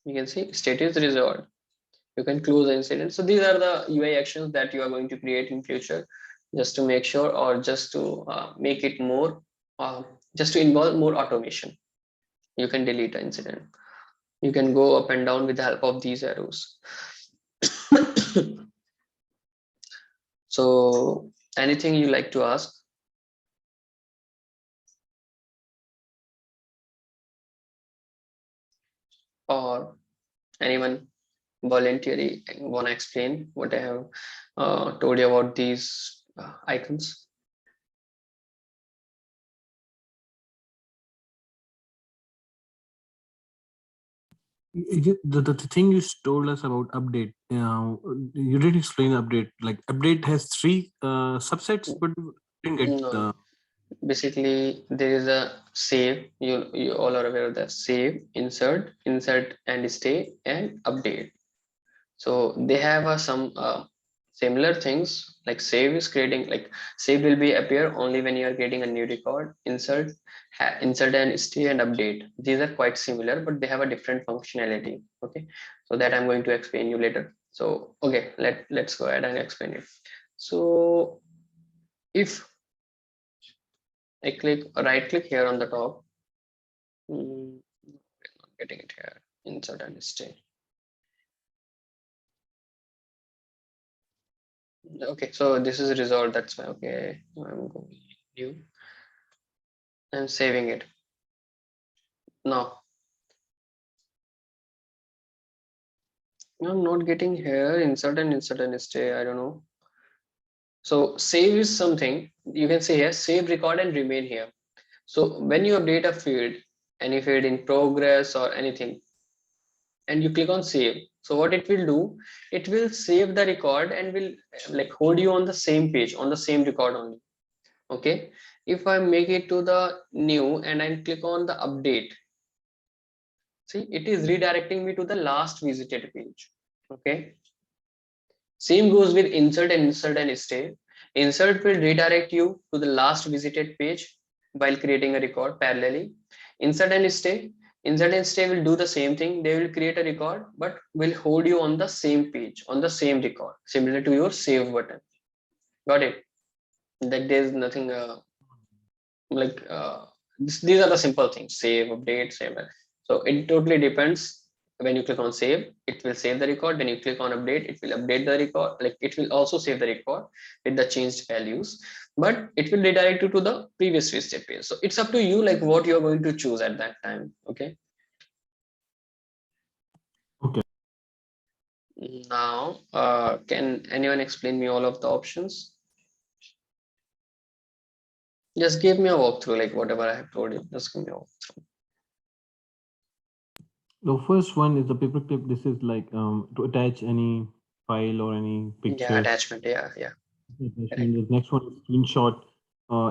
[SPEAKER 1] You can see state is resolved. You can close the incident. So these are the UI actions that you are going to create in future, just to make sure, or just to make it more, just to involve more automation. You can delete the incident. You can go up and down with the help of these arrows. So anything you like to ask? Or anyone voluntarily want to explain what I have told you about these icons?
[SPEAKER 3] The thing you told us about update, you did explain update. Like update has three subsets, but we didn't get
[SPEAKER 1] No. Basically, there is a save. You all are aware of that. Save, insert and stay, and update. So they have some similar things. Like save is creating, like save will be appear only when you are creating a new record. Insert and stay and update. These are quite similar, but they have a different functionality. Okay, so that I'm going to explain you later. So okay, let's go ahead and explain it. So if I right click here on the top, I'm not getting it here. Insert and stay. Okay, so this is resolved. That's why. Okay, I'm going new. I'm saving it now. I'm not getting here. Insert and stay. I don't know. So save is something you can say here. Save, record, and remain here. So when you update a field, any field in progress or anything, and you click on save, so what it will do, it will save the record and will like hold you on the same page, on the same record only. Okay, if I make it to the new and I click on the update, see it is redirecting me to the last visited page. Okay, same goes with insert and stay. Insert will redirect you to the last visited page while creating a record parallelly. Insert and stay. Insert and stay will do the same thing. They will create a record, but will hold you on the same page, on the same record, similar to your save button. Got it? That there's nothing like these are the simple things: save, update, save. So it totally depends. When you click on save, it will save the record. When you click on update, it will update the record. Like it will also save the record with the changed values, but it will redirect you to the previous visited page. So it's up to you, like what you're going to choose at that time. Okay.
[SPEAKER 3] Okay.
[SPEAKER 1] Now, can anyone explain me all of the options? Just give me a walkthrough, like whatever I have told you. Just give me a walkthrough.
[SPEAKER 3] The first one is the paperclip. This is like to attach any file or any picture.
[SPEAKER 1] Yeah, attachment. Yeah.
[SPEAKER 3] Attachment. The next one is screenshot.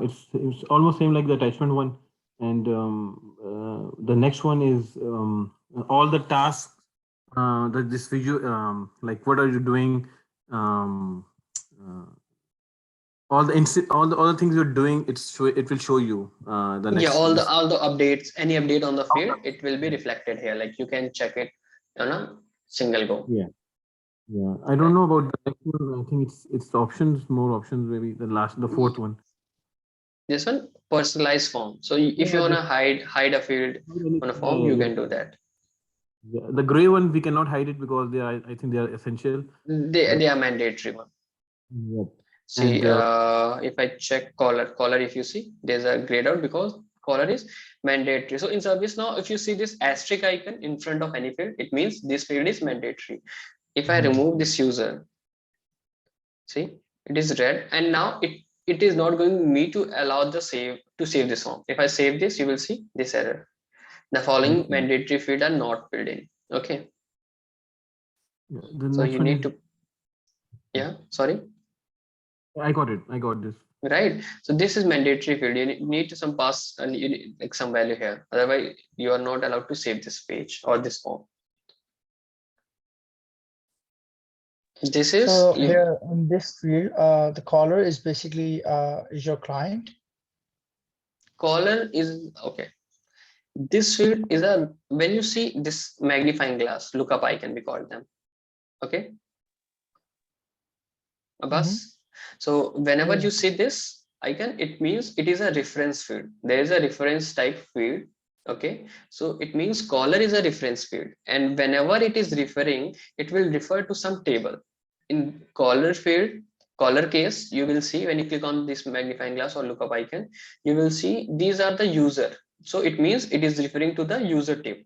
[SPEAKER 3] It's almost same like the attachment one. And the next one is all the tasks that this visual, like what are you doing? All the things you're doing, it will show you the next.
[SPEAKER 1] Yeah, all the updates, any update on the field, it will be reflected here. Like you can check it on a single go.
[SPEAKER 3] Yeah. I don't know about the next one. I think it's options, more options, maybe the fourth one.
[SPEAKER 1] This one, personalized form. So if you wanna hide a field on a form, you can do that.
[SPEAKER 3] The gray one we cannot hide it because I think they are essential.
[SPEAKER 1] They are mandatory one.
[SPEAKER 3] Yep.
[SPEAKER 1] See, if I check caller, if you see, there's a grayed out because caller is mandatory. So in ServiceNow, if you see this asterisk icon in front of any field, it means this field is mandatory. If I remove this user, see, it is red, and now it is not going me to allow the save this form. If I save this, you will see this error. The following mandatory field are not filled in. Okay.
[SPEAKER 3] The
[SPEAKER 1] So
[SPEAKER 3] next
[SPEAKER 1] you
[SPEAKER 3] one
[SPEAKER 1] need to, yeah, sorry.
[SPEAKER 3] I got it. I got this.
[SPEAKER 1] Right. So this is mandatory field. You need to some pass and you need like some value here. Otherwise, you are not allowed to save this page or this form. This is
[SPEAKER 5] So here in this field, the caller is basically is your client.
[SPEAKER 1] caller is okay. This field is a, when you see this magnifying glass lookup icon, we call them. Okay, Abbas. So whenever
[SPEAKER 5] Yeah.
[SPEAKER 1] you see this icon, it means it is a reference field. There is a reference type field. Okay, so it means caller is a reference field, and whenever it is referring, it will refer to some table. In caller field, caller case, you will see when you click on this magnifying glass or lookup icon, you will see these are the user. So it means it is referring to the user table.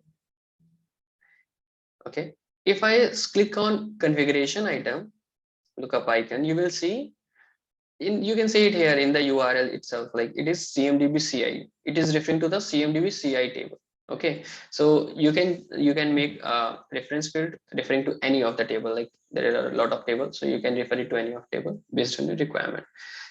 [SPEAKER 1] Okay, if I click on configuration item, lookup icon, you will see you can see it here in the URL itself, like it is CMDB CI. It is referring to the CMDB CI table. Okay, so you can make a reference field referring to any of the table. Like there are a lot of tables, so you can refer it to any of table based on the requirement.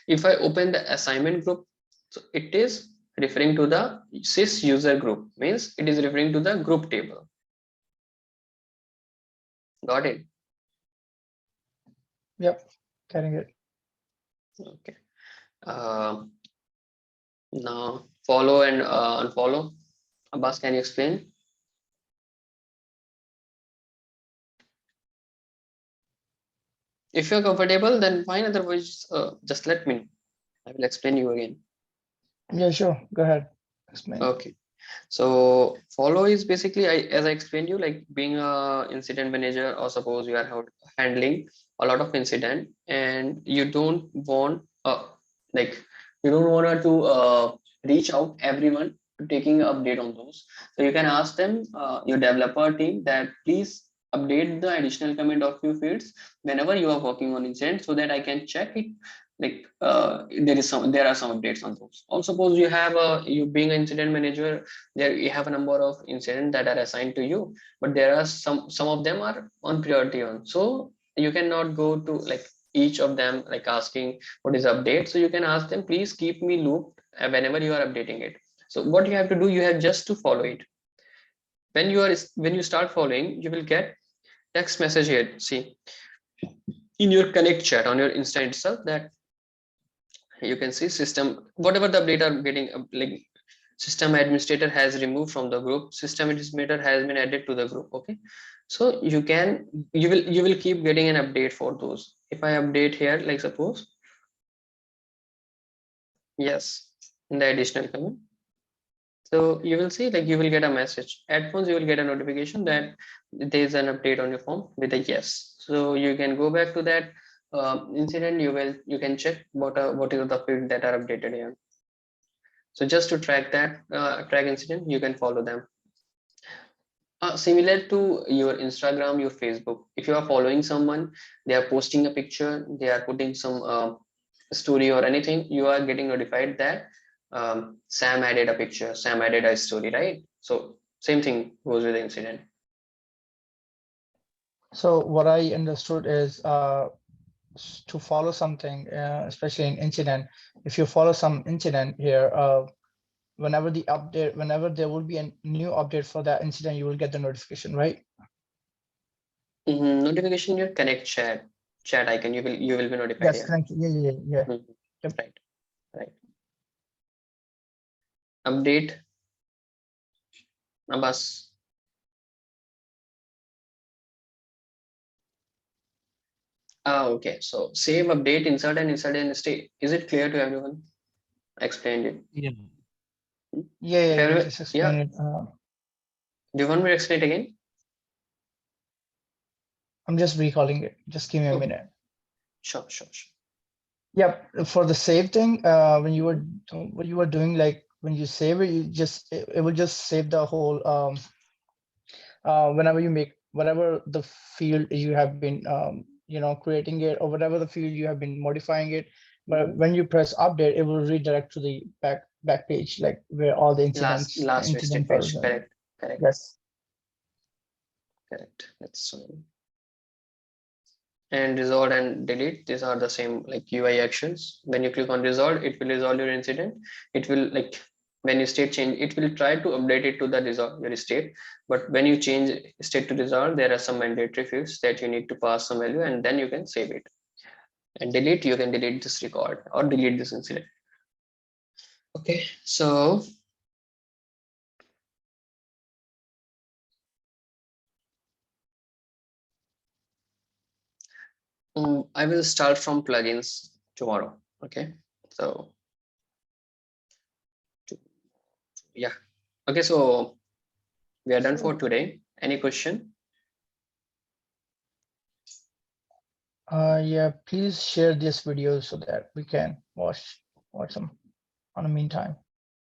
[SPEAKER 1] If I open the assignment group, so it is referring to the sys user group, means it is referring to the group table. Got it?
[SPEAKER 5] Yep, getting it.
[SPEAKER 1] Okay. Now follow and unfollow. Abbas, can you explain? If you're comfortable, then fine. Otherwise, just let me know. I will explain you again.
[SPEAKER 5] Yeah, sure. Go ahead. Explain.
[SPEAKER 1] Okay. So follow is basically, as I explained you, like being a incident manager, or suppose you are handling a lot of incident and you don't want like you don't want to reach out everyone to taking update on those. So you can ask them, your developer team, that please update the additional comment of few fields whenever you are working on incident, so that I can check it. Like there are some updates on those. Also suppose you have you being an incident manager, there you have a number of incidents that are assigned to you, but there are some of them are on priority on, so you cannot go to like each of them like asking what is update. So you can ask them, please keep me looped whenever you are updating it. So what you have to do, you have just to follow it. When you start following, you will get text message here, see, in your connect chat on your instance itself, that you can see system, whatever the update are getting like system administrator has removed from the group, system administrator has been added to the group. Okay, so you will keep getting an update for those. If I update here, like suppose, yes, in the additional comment, so you will see like you will get a message at once, you will get a notification that there is an update on your form with a yes. So you can go back to that incident, you can check what is the field that are updated here. So just to track that track incident, you can follow them. Similar to your Instagram, your Facebook, if you are following someone, they are posting a picture, they are putting some story or anything, you are getting notified that Sam added a picture, Sam added a story, right? So same thing goes with the incident.
[SPEAKER 5] So what I understood is to follow something, especially in incident, if you follow some incident here, whenever there will be a new update for that incident, you will get the notification, right?
[SPEAKER 1] Notification, your connect chat icon, you will be notified.
[SPEAKER 5] Yes,
[SPEAKER 1] Yeah.
[SPEAKER 5] thank you. Yeah. Yep.
[SPEAKER 1] Right. Update, Abbas. Okay, so save, update, insert and stay. Is it clear to everyone? I explained it.
[SPEAKER 3] Yeah.
[SPEAKER 5] Yeah, you
[SPEAKER 1] Everyone,
[SPEAKER 5] just
[SPEAKER 1] yeah.
[SPEAKER 5] explained it.
[SPEAKER 1] Do you want me to explain it again?
[SPEAKER 5] I'm just recalling it. Just give me a
[SPEAKER 1] Okay.
[SPEAKER 5] minute.
[SPEAKER 1] Sure.
[SPEAKER 5] Yep, for the save thing, when you were doing, like when you save it, it will just save the whole whenever you make whatever the field you have been creating it, or whatever the field you have been modifying it. But when you press update, it will redirect to the back page, like where all the
[SPEAKER 1] Last
[SPEAKER 5] incident
[SPEAKER 1] listed
[SPEAKER 5] files
[SPEAKER 1] page.
[SPEAKER 5] are.
[SPEAKER 1] Correct.
[SPEAKER 5] Yes.
[SPEAKER 1] That's and resolve and delete. These are the same like UI actions. When you click on resolve, it will resolve your incident. It will like when you state change, it will try to update it to the your state. But when you change state to resolve, there are some mandatory fields that you need to pass some value, and then you can save it. And delete, you can delete this record or delete this incident. Okay, so I will start from plugins tomorrow. Okay, so yeah. Okay, so we are done for today. Any question?
[SPEAKER 5] Yeah, please share this video so that we can watch them on the meantime.